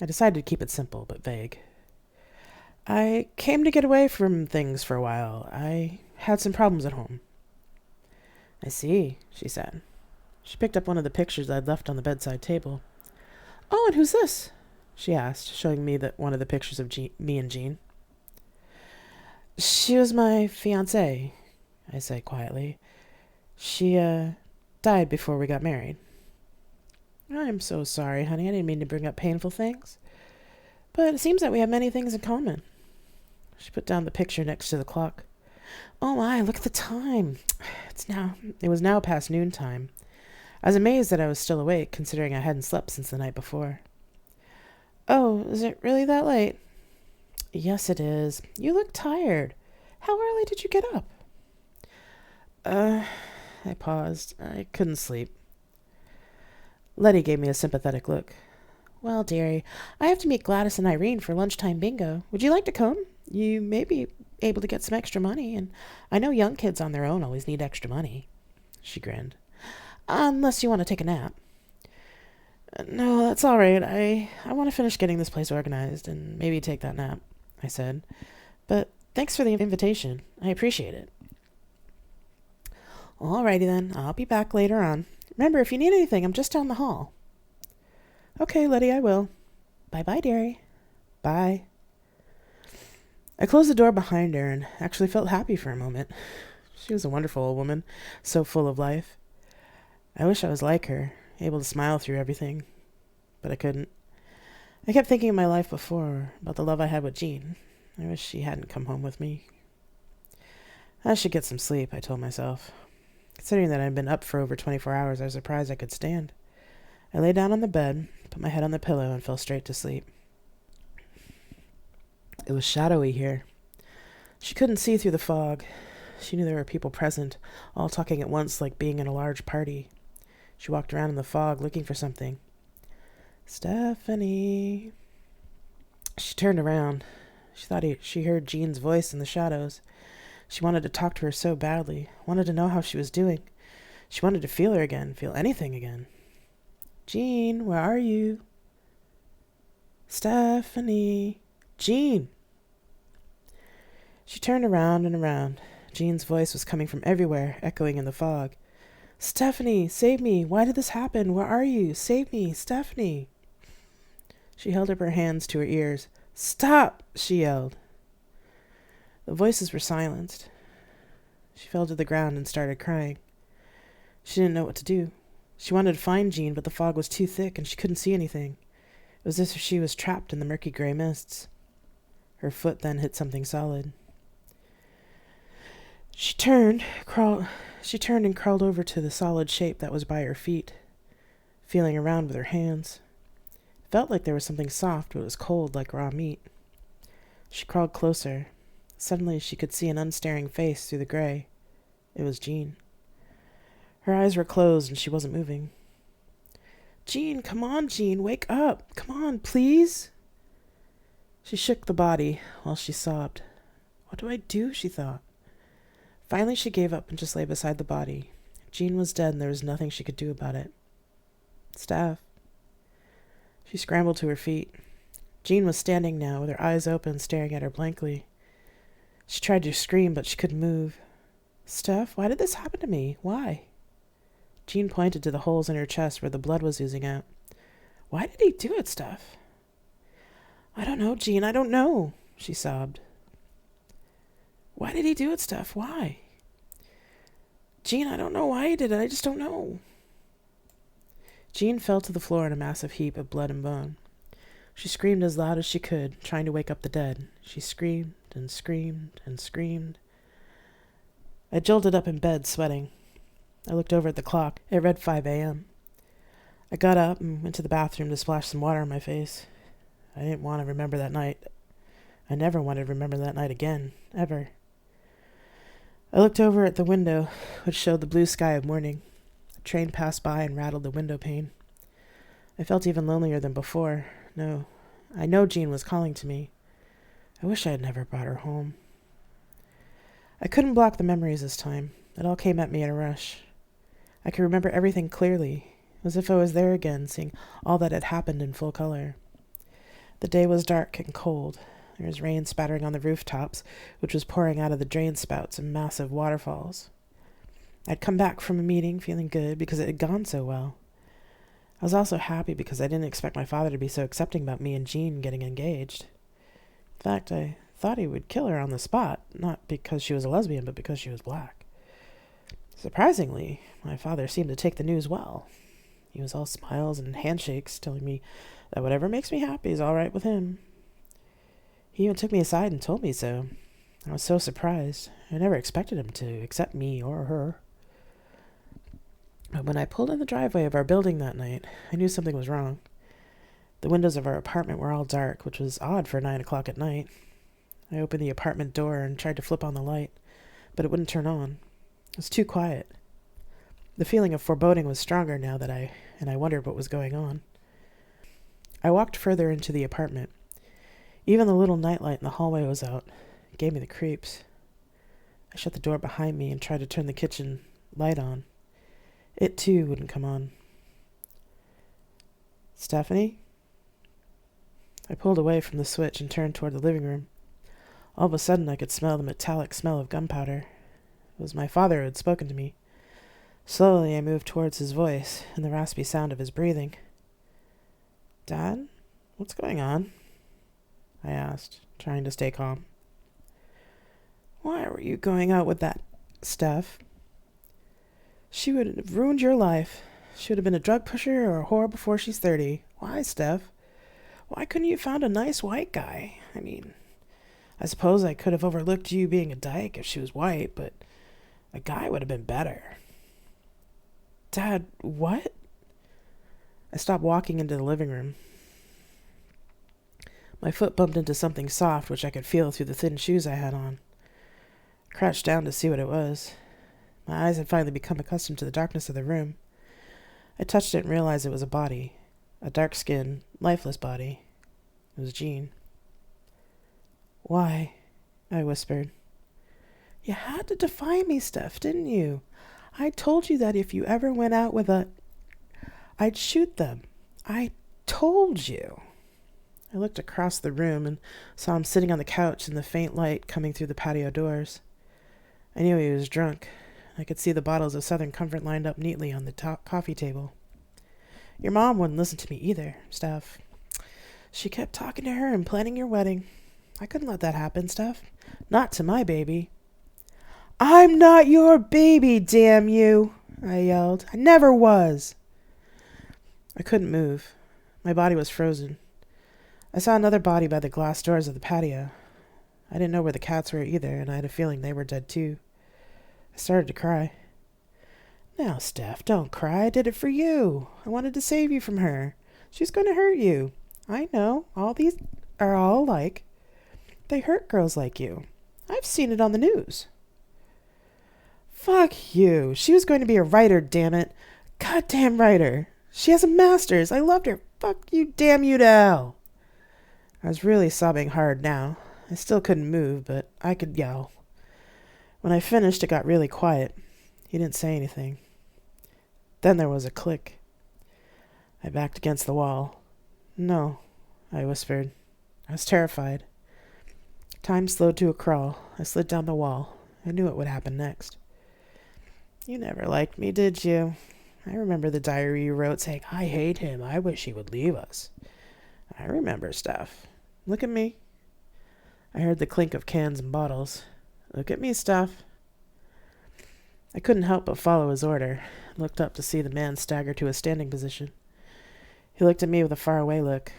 [SPEAKER 1] I decided to keep it simple but vague. I came to get away from things for a while. I had some problems at home. I see, she said. She picked up one of the pictures I'd left on the bedside table. Oh, and who's this? She asked, showing me one of the pictures of me and Jean. She was my fiancée, I said quietly. She, died before we got married. I'm so sorry, honey. I didn't mean to bring up painful things. But it seems that we have many things in common. She put down the picture next to the clock. Oh my, look at the time. It was now past noontime. I was amazed that I was still awake, considering I hadn't slept since the night before. Oh, is it really that late? Yes, it is. You look tired. How early did you get up? I paused. I couldn't sleep. Letty gave me a sympathetic look. Well, dearie, I have to meet Gladys and Irene for lunchtime bingo. Would you like to come? You may be able to get some extra money, and I know young kids on their own always need extra money. She grinned. Unless you want to take a nap. No, that's all right. I want to finish getting this place organized and maybe take that nap, I said. But thanks for the invitation. I appreciate it. All righty then. I'll be back later on. Remember, if you need anything, I'm just down the hall. Okay, Letty, I will. Bye-bye, dearie. Bye. I closed the door behind her and actually felt happy for a moment. She was a wonderful old woman, so full of life. I wish I was like her, able to smile through everything, but I couldn't. I kept thinking of my life before, about the love I had with Jean. I wish she hadn't come home with me. I should get some sleep, I told myself. Considering that I'd been up for over 24 hours, I was surprised I could stand. I lay down on the bed, put my head on the pillow, and fell straight to sleep. It was shadowy here. She couldn't see through the fog. She knew there were people present, all talking at once like being in a large party. She walked around in the fog looking for something. Stephanie. She turned around. She thought she heard Jean's voice in the shadows. She wanted to talk to her so badly, wanted to know how she was doing. She wanted to feel her again, feel anything again. Jean, where are you? Stephanie. Jean. She turned around and around. Jean's voice was coming from everywhere, echoing in the fog. Stephanie, save me. Why did this happen? Where are you? Save me, Stephanie. She held up her hands to her ears. Stop, she yelled. The voices were silenced. She fell to the ground and started crying. She didn't know what to do. She wanted to find Jean, but the fog was too thick and she couldn't see anything. It was as if she was trapped in the murky gray mists. Her foot then hit something solid. She turned and crawled over to the solid shape that was by her feet, feeling around with her hands. It felt like there was something soft, but it was cold like raw meat. She crawled closer. Suddenly she could see an unstaring face through the gray. It was Jean. Her eyes were closed and she wasn't moving. Jean, come on, Jean, wake up. Come on, please. She shook the body while she sobbed. What do I do? She thought. Finally, she gave up and just lay beside the body. Jean was dead and there was nothing she could do about it. Steph. She scrambled to her feet. Jean was standing now with her eyes open, staring at her blankly. She tried to scream, but she couldn't move. Steph, why did this happen to me? Why? Jean pointed to the holes in her chest where the blood was oozing out. Why did he do it, Steph? I don't know, Jean, I don't know, she sobbed. Why did he do it, Steph? Why? Jean, I don't know why he did it. I just don't know. Jean fell to the floor in a massive heap of blood and bone. She screamed as loud as she could, trying to wake up the dead. She screamed and screamed and screamed. I jolted up in bed, sweating. I looked over at the clock. It read 5 a.m. I got up and went to the bathroom to splash some water on my face. I didn't want to remember that night. I never wanted to remember that night again, ever. I looked over at the window, which showed the blue sky of morning. A train passed by and rattled the window pane. I felt even lonelier than before. No, I know Jean was calling to me. I wish I had never brought her home. I couldn't block the memories this time. It all came at me in a rush. I could remember everything clearly, as if I was there again, seeing all that had happened in full color. The day was dark and cold. There was rain spattering on the rooftops, which was pouring out of the drain spouts in massive waterfalls. I'd come back from a meeting feeling good because it had gone so well. I was also happy because I didn't expect my father to be so accepting about me and Jean getting engaged. In fact, I thought he would kill her on the spot, not because she was a lesbian, but because she was black. Surprisingly, my father seemed to take the news well. He was all smiles and handshakes, telling me that whatever makes me happy is all right with him. He even took me aside and told me so. I was so surprised. I never expected him to accept me or her. But when I pulled in the driveway of our building that night, I knew something was wrong. The windows of our apartment were all dark, which was odd for 9 o'clock at night. I opened the apartment door and tried to flip on the light, but it wouldn't turn on. It was too quiet. The feeling of foreboding was stronger now that I wondered what was going on. I walked further into the apartment. Even the little nightlight in the hallway was out. It gave me the creeps. I shut the door behind me and tried to turn the kitchen light on. It, too, wouldn't come on. Stephanie? I pulled away from the switch and turned toward the living room. All of a sudden, I could smell the metallic smell of gunpowder. It was my father who had spoken to me. Slowly, I moved towards his voice and the raspy sound of his breathing. Dad? What's going on? I asked, trying to stay calm. Why were you going out with that, Steph? She would have ruined your life. She would have been a drug pusher or a whore before she's 30. Why, Steph? Why couldn't you have found a nice white guy? I mean, I suppose I could have overlooked you being a dyke if she was white, but a guy would have been better. Dad, what? I stopped walking into the living room. My foot bumped into something soft, which I could feel through the thin shoes I had on. I crouched down to see what it was. My eyes had finally become accustomed to the darkness of the room. I touched it and realized it was a body. A dark-skinned, lifeless body. It was Jean. Why? I whispered. You had to defy me, Steph, didn't you? I told you that if you ever went out with I'd shoot them. I told you. I looked across the room and saw him sitting on the couch in the faint light coming through the patio doors. I knew he was drunk. I could see the bottles of Southern Comfort lined up neatly on the top coffee table. Your mom wouldn't listen to me either, Steph. She kept talking to her and planning your wedding. I couldn't let that happen, Steph. Not to my baby. I'm not your baby, damn you, I yelled. I never was. I couldn't move. My body was frozen. I saw another body by the glass doors of the patio. I didn't know where the cats were either, and I had a feeling they were dead too. I started to cry. Now, Steph, don't cry. I did it for you. I wanted to save you from her. She's going to hurt you. I know. All these are all alike. They hurt girls like you. I've seen it on the news. Fuck you. She was going to be a writer, damn it. Goddamn writer. She has a master's. I loved her. Fuck you, damn you to hell. I was really sobbing hard now. I still couldn't move, but I could yell. When I finished, it got really quiet. He didn't say anything. Then there was a click. I backed against the wall. No, I whispered. I was terrified. Time slowed to a crawl. I slid down the wall. I knew what would happen next. You never liked me, did you? I remember the diary you wrote saying, I hate him. I wish he would leave us. I remember stuff. Look at me. I heard the clink of cans and bottles. Look at me, Steph. I couldn't help but follow his order. I looked up to see the man stagger to a standing position. He looked at me with a faraway look.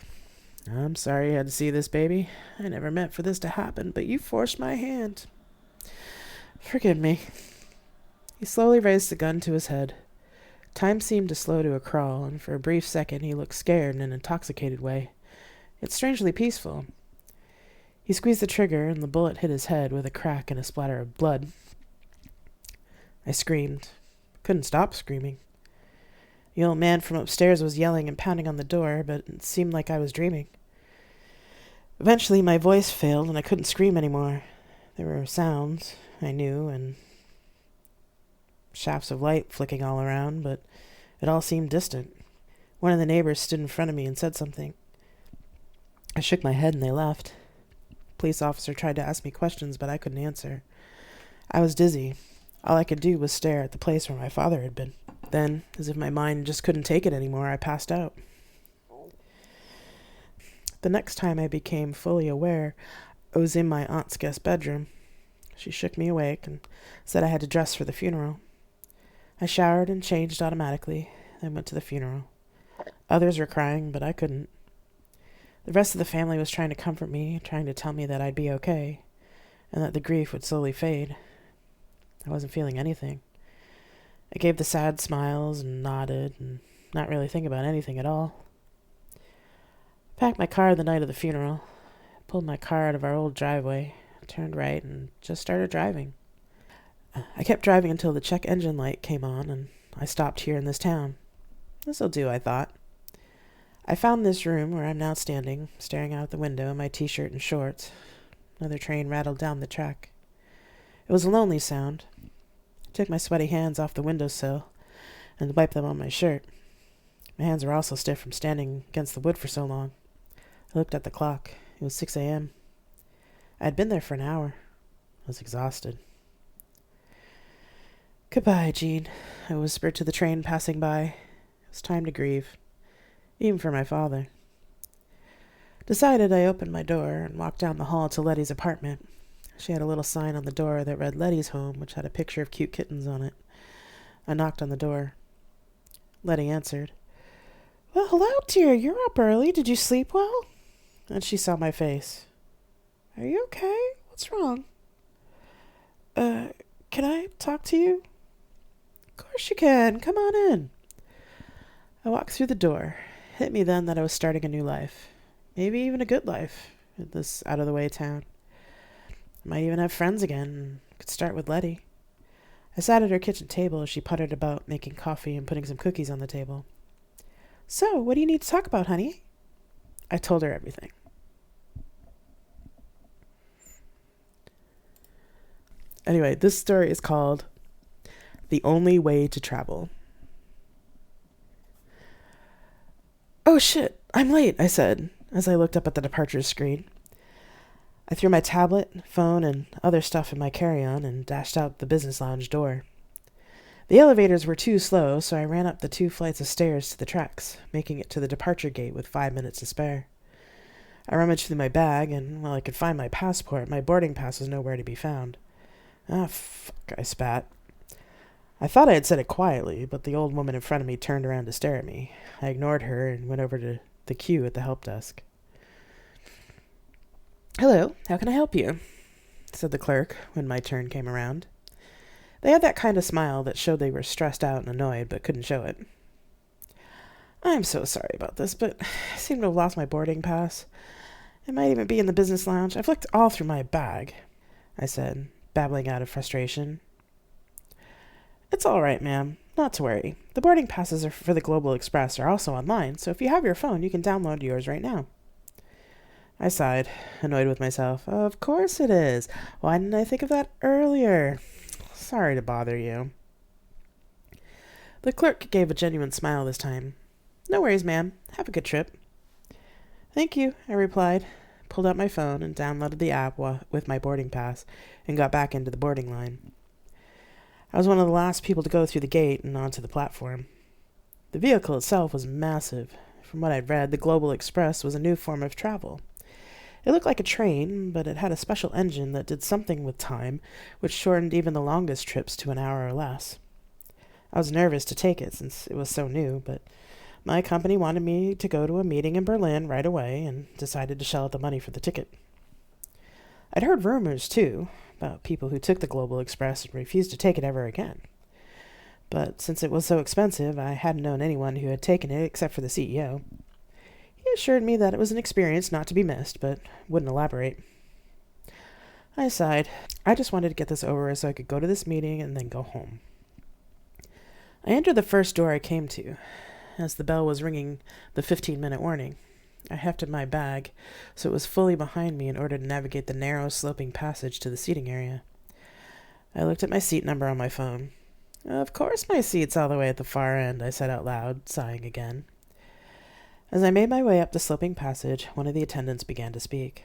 [SPEAKER 1] I'm sorry you had to see this, baby. I never meant for this to happen, but you forced my hand. Forgive me. He slowly raised the gun to his head. Time seemed to slow to a crawl, and for a brief second he looked scared in an intoxicated way. It's strangely peaceful. He squeezed the trigger, and the bullet hit his head with a crack and a splatter of blood. I screamed. Couldn't stop screaming. The old man from upstairs was yelling and pounding on the door, but it seemed like I was dreaming. Eventually my voice failed, and I couldn't scream anymore. There were sounds, I knew, and shafts of light flicking all around, but it all seemed distant. One of the neighbors stood in front of me and said something. I shook my head and they left. The police officer tried to ask me questions, but I couldn't answer. I was dizzy. All I could do was stare at the place where my father had been. Then, as if my mind just couldn't take it anymore, I passed out. The next time I became fully aware, I was in my aunt's guest bedroom. She shook me awake and said I had to dress for the funeral. I showered and changed automatically, then went to the funeral. Others were crying, but I couldn't. The rest of the family was trying to comfort me, trying to tell me that I'd be okay, and that the grief would slowly fade. I wasn't feeling anything. I gave the sad smiles and nodded, and not really thinking about anything at all. I packed my car the night of the funeral, pulled my car out of our old driveway, turned right, and just started driving. I kept driving until the check engine light came on, and I stopped here in this town. This'll do, I thought. I found this room where I'm now standing, staring out the window in my t-shirt and shorts. Another train rattled down the track. It was a lonely sound. I took my sweaty hands off the windowsill and wiped them on my shirt. My hands were also stiff from standing against the wood for so long. I looked at the clock. It was 6 a.m. I had been there for an hour. I was exhausted. "Goodbye, Jean," I whispered to the train passing by. It was time to grieve, even for my father. Decided, I opened my door and walked down the hall to Letty's apartment. She had a little sign on the door that read Letty's Home, which had a picture of cute kittens on it. I knocked on the door. Letty answered. "Well, hello, dear. You're up early. Did you sleep well?" And she saw my face. "Are you okay? What's wrong?" Can I talk to you?" "Of course you can. Come on in." I walked through the door. It hit me then that I was starting a new life. Maybe even a good life in this out-of-the-way town. I might even have friends again, and could start with Letty. I sat at her kitchen table as she puttered about making coffee and putting some cookies on the table. "So, what do you need to talk about, honey?" I told her everything. Anyway, this story is called The Only Way to Travel. "Oh shit, I'm late," I said, as I looked up at the departure screen. I threw my tablet, phone, and other stuff in my carry-on and dashed out the business lounge door. The elevators were too slow, so I ran up the 2 flights of stairs to the tracks, making it to the departure gate with 5 minutes to spare. I rummaged through my bag, and while I could find my passport, my boarding pass was nowhere to be found. "Ah, fuck," I spat. I thought I had said it quietly, but the old woman in front of me turned around to stare at me. I ignored her and went over to the queue at the help desk. "Hello, how can I help you?" said the clerk when my turn came around. They had that kind of smile that showed they were stressed out and annoyed, but couldn't show it. "I'm so sorry about this, but I seem to have lost my boarding pass. It might even be in the business lounge. I've looked all through my bag," I said, babbling out of frustration. "It's all right, ma'am. Not to worry. The boarding passes for the Global Express are also online, so if you have your phone, you can download yours right now." I sighed, annoyed with myself. "Of course it is. Why didn't I think of that earlier? Sorry to bother you." The clerk gave a genuine smile this time. "No worries, ma'am. Have a good trip." "Thank you," I replied, pulled out my phone and downloaded the app with my boarding pass and got back into the boarding line. I was one of the last people to go through the gate and onto the platform. The vehicle itself was massive. From what I'd read, the Global Express was a new form of travel. It looked like a train, but it had a special engine that did something with time, which shortened even the longest trips to an hour or less. I was nervous to take it since it was so new, but my company wanted me to go to a meeting in Berlin right away and decided to shell out the money for the ticket. I'd heard rumors, too, about people who took the Global Express and refused to take it ever again. But since it was so expensive, I hadn't known anyone who had taken it except for the CEO. He assured me that it was an experience not to be missed, but wouldn't elaborate. I sighed. I just wanted to get this over so I could go to this meeting and then go home. I entered the first door I came to, as the bell was ringing the 15-minute warning. I hefted my bag, so it was fully behind me in order to navigate the narrow, sloping passage to the seating area. I looked at my seat number on my phone. Of course my seat's all the way at the far end, I said out loud, sighing again. As I made my way up the sloping passage, one of the attendants began to speak.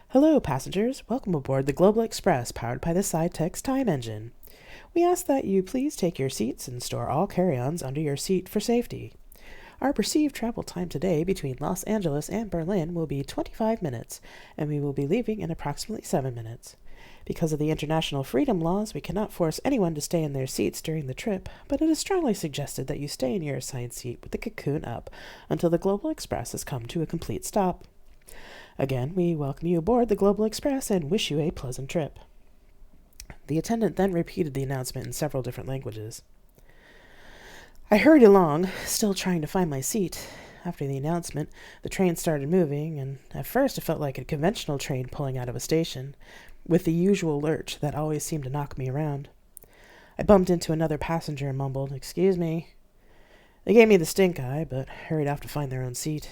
[SPEAKER 1] Hello, passengers. Welcome aboard the Global Express, powered by the SciTech's time engine. We ask that you please take your seats and store all carry-ons under your seat for safety. Our perceived travel time today between Los Angeles and Berlin will be 25 minutes, and we will be leaving in approximately 7 minutes. Because of the international freedom laws, we cannot force anyone to stay in their seats during the trip, but it is strongly suggested that you stay in your assigned seat with the cocoon up until the Global Express has come to a complete stop. Again, we welcome you aboard the Global Express and wish you a pleasant trip. The attendant then repeated the announcement in several different languages. I hurried along, still trying to find my seat. After the announcement, the train started moving, and at first it felt like a conventional train pulling out of a station, with the usual lurch that always seemed to knock me around. I bumped into another passenger and mumbled, "Excuse me." They gave me the stink eye, but hurried off to find their own seat.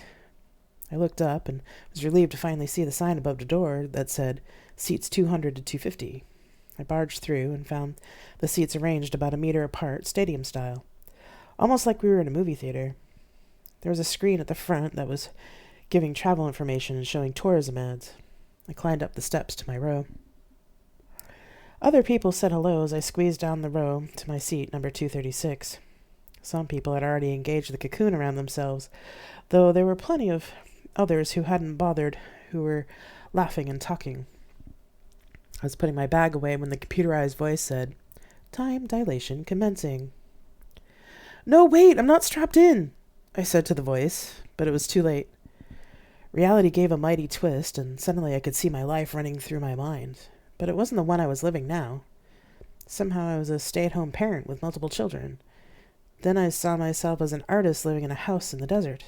[SPEAKER 1] I looked up and was relieved to finally see the sign above the door that said, "Seats 200 to 250. I barged through and found the seats arranged about a meter apart, stadium style, almost like we were in a movie theater. There was a screen at the front that was giving travel information and showing tourism ads. I climbed up the steps to my row. Other people said hello as I squeezed down the row to my seat, number 236. Some people had already engaged the cocoon around themselves, though there were plenty of others who hadn't bothered, who were laughing and talking. I was putting my bag away when the computerized voice said, "Time dilation commencing." "No, wait, I'm not strapped in," I said to the voice, but it was too late. Reality gave a mighty twist, and suddenly I could see my life running through my mind. But it wasn't the one I was living now. Somehow I was a stay-at-home parent with multiple children. Then I saw myself as an artist living in a house in the desert.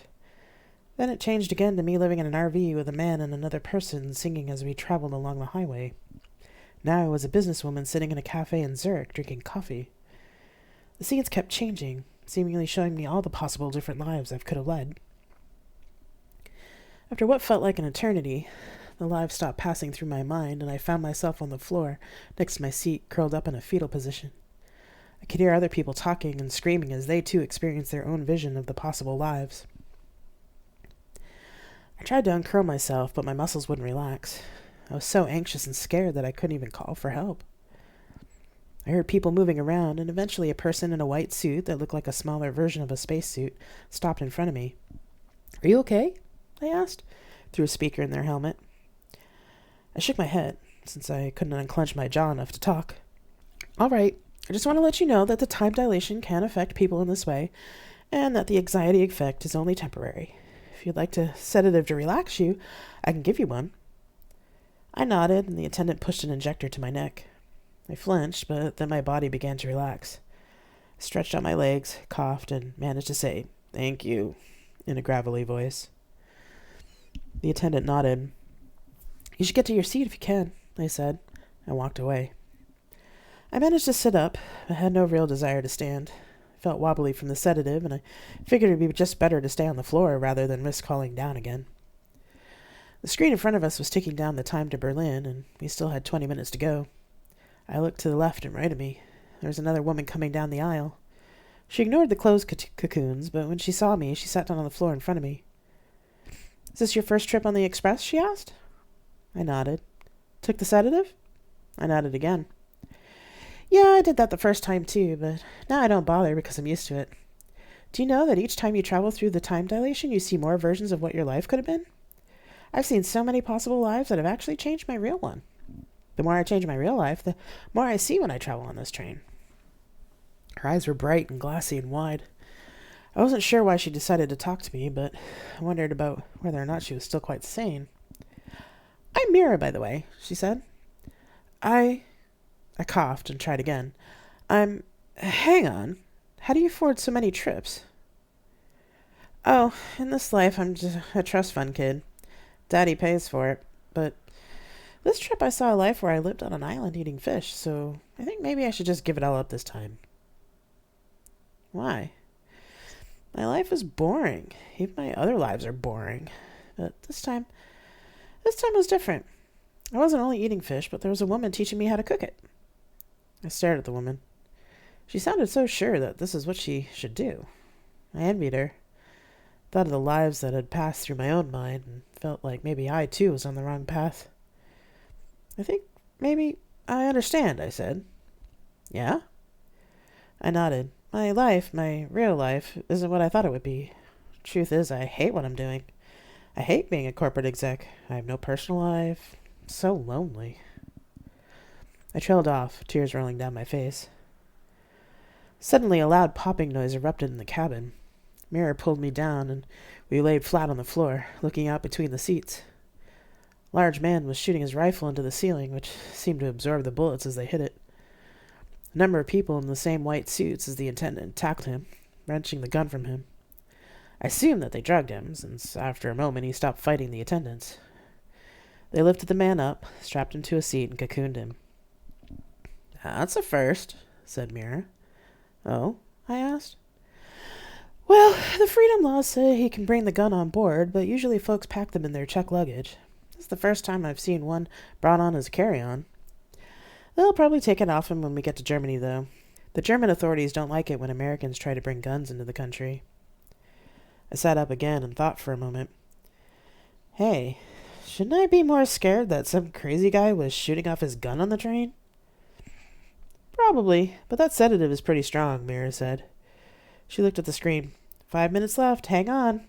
[SPEAKER 1] Then it changed again to me living in an RV with a man and another person singing as we traveled along the highway. Now I was a businesswoman sitting in a cafe in Zurich drinking coffee. The scenes kept changing, seemingly showing me all the possible different lives I could have led. After what felt like an eternity, the lives stopped passing through my mind, and I found myself on the floor, next to my seat, curled up in a fetal position. I could hear other people talking and screaming as they too experienced their own vision of the possible lives. I tried to uncurl myself, but my muscles wouldn't relax. I was so anxious and scared that I couldn't even call for help. I heard people moving around, and eventually a person in a white suit that looked like a smaller version of a spacesuit stopped in front of me. "Are you okay?" I asked, through a speaker in their helmet. I shook my head, since I couldn't unclench my jaw enough to talk. "All right, I just want to let you know that the time dilation can affect people in this way, and that the anxiety effect is only temporary. If you'd like a sedative to relax you, I can give you one." I nodded, and the attendant pushed an injector to my neck. I flinched, but then my body began to relax. I stretched out my legs, coughed, and managed to say, "Thank you," in a gravelly voice. The attendant nodded. "You should get to your seat if you can," I said. I walked away. I managed to sit up, but had no real desire to stand. I felt wobbly from the sedative, and I figured it would be just better to stay on the floor rather than risk falling down again. The screen in front of us was ticking down the time to Berlin, and we still had 20 minutes to go. I looked to the left and right of me. There was another woman coming down the aisle. She ignored the closed cocoons, but when she saw me, she sat down on the floor in front of me. "Is this your first trip on the Express?" she asked. I nodded. "Took the sedative?" I nodded again. "Yeah, I did that the first time too, but now I don't bother because I'm used to it. Do you know that each time you travel through the time dilation, you see more versions of what your life could have been? I've seen so many possible lives that have actually changed my real one. The more I change my real life, the more I see when I travel on this train." Her eyes were bright and glassy and wide. I wasn't sure why she decided to talk to me, but I wondered about whether or not she was still quite sane. "I'm Mira, by the way," she said. I coughed and tried again. Hang on. How do you afford so many trips?" "Oh, in this life, I'm just a trust fund kid. Daddy pays for it. But this trip I saw a life where I lived on an island eating fish, so I think maybe I should just give it all up this time." "Why?" My life is boring. Even my other lives are boring. But this time was different. I wasn't only eating fish, but there was a woman teaching me how to cook it. I stared at the woman. She sounded so sure that this is what she should do. I envied her. Thought of the lives that had passed through my own mind, and felt like maybe I too was on the wrong path. I think maybe I understand, I said. Yeah? I nodded. My life, my real life, isn't what I thought it would be. Truth is, I hate what I'm doing. I hate being a corporate exec. I have no personal life. I'm so lonely. I trailed off, tears rolling down my face. Suddenly, a loud popping noise erupted in the cabin. Mira pulled me down, and we laid flat on the floor, looking out between the seats. A large man was shooting his rifle into the ceiling, which seemed to absorb the bullets as they hit it. A number of people in the same white suits as the attendant tackled him, wrenching the gun from him. I assumed that they drugged him, since after a moment he stopped fighting the attendants. They lifted the man up, strapped him to a seat, and cocooned him. That's a first, said Mira. Oh? I asked. Well, the freedom laws say he can bring the gun on board, but usually folks pack them in their checked luggage. It's the first time I've seen one brought on as a carry-on. They'll probably take it off him when we get to Germany, though. The German authorities don't like it when Americans try to bring guns into the country. I sat up again and thought for a moment. Hey, shouldn't I be more scared that some crazy guy was shooting off his gun on the train? Probably, but that sedative is pretty strong, Mira said. She looked at the screen. 5 minutes left, hang on.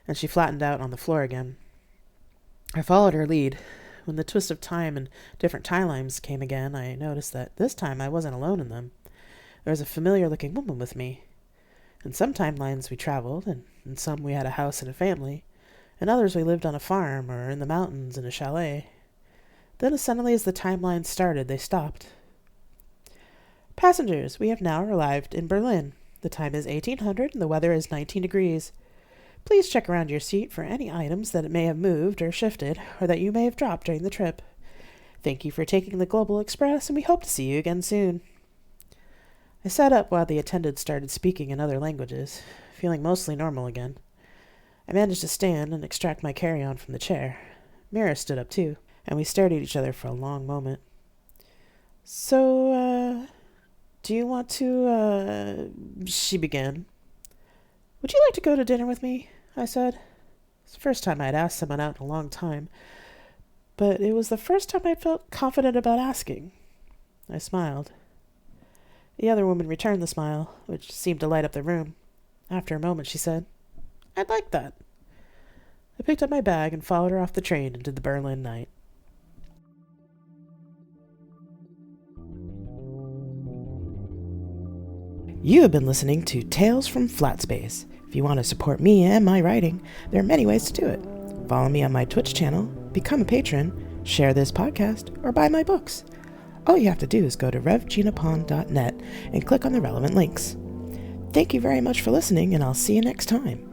[SPEAKER 1] And she flattened out on the floor again. I followed her lead. When the twist of time and different timelines came again, I noticed that this time I wasn't alone in them. There was a familiar-looking woman with me. In some timelines we traveled, and in some we had a house and a family. In others we lived on a farm or in the mountains in a chalet. Then as suddenly as the timeline started, they stopped. Passengers, we have now arrived in Berlin. The time is 1800 and the weather is 19 degrees. Please check around your seat for any items that may have moved or shifted, or that you may have dropped during the trip. Thank you for taking the Global Express, and we hope to see you again soon. I sat up while the attendant started speaking in other languages, feeling mostly normal again. I managed to stand and extract my carry-on from the chair. Mira stood up too, and we stared at each other for a long moment. So, do you want to, she began. Would you like to go to dinner with me? I said. It's the first time I'd asked someone out in a long time, but it was the first time I felt confident about asking. I smiled. The other woman returned the smile, which seemed to light up the room. After a moment, she said, I'd like that. I picked up my bag and followed her off the train into the Berlin night. You have been listening to Tales from Flat Space. If you want to support me and my writing, there are many ways to do it. Follow me on my Twitch channel, become a patron, share this podcast, or buy my books. All you have to do is go to revginapon.net and click on the relevant links. Thank you very much for listening, and I'll see you next time.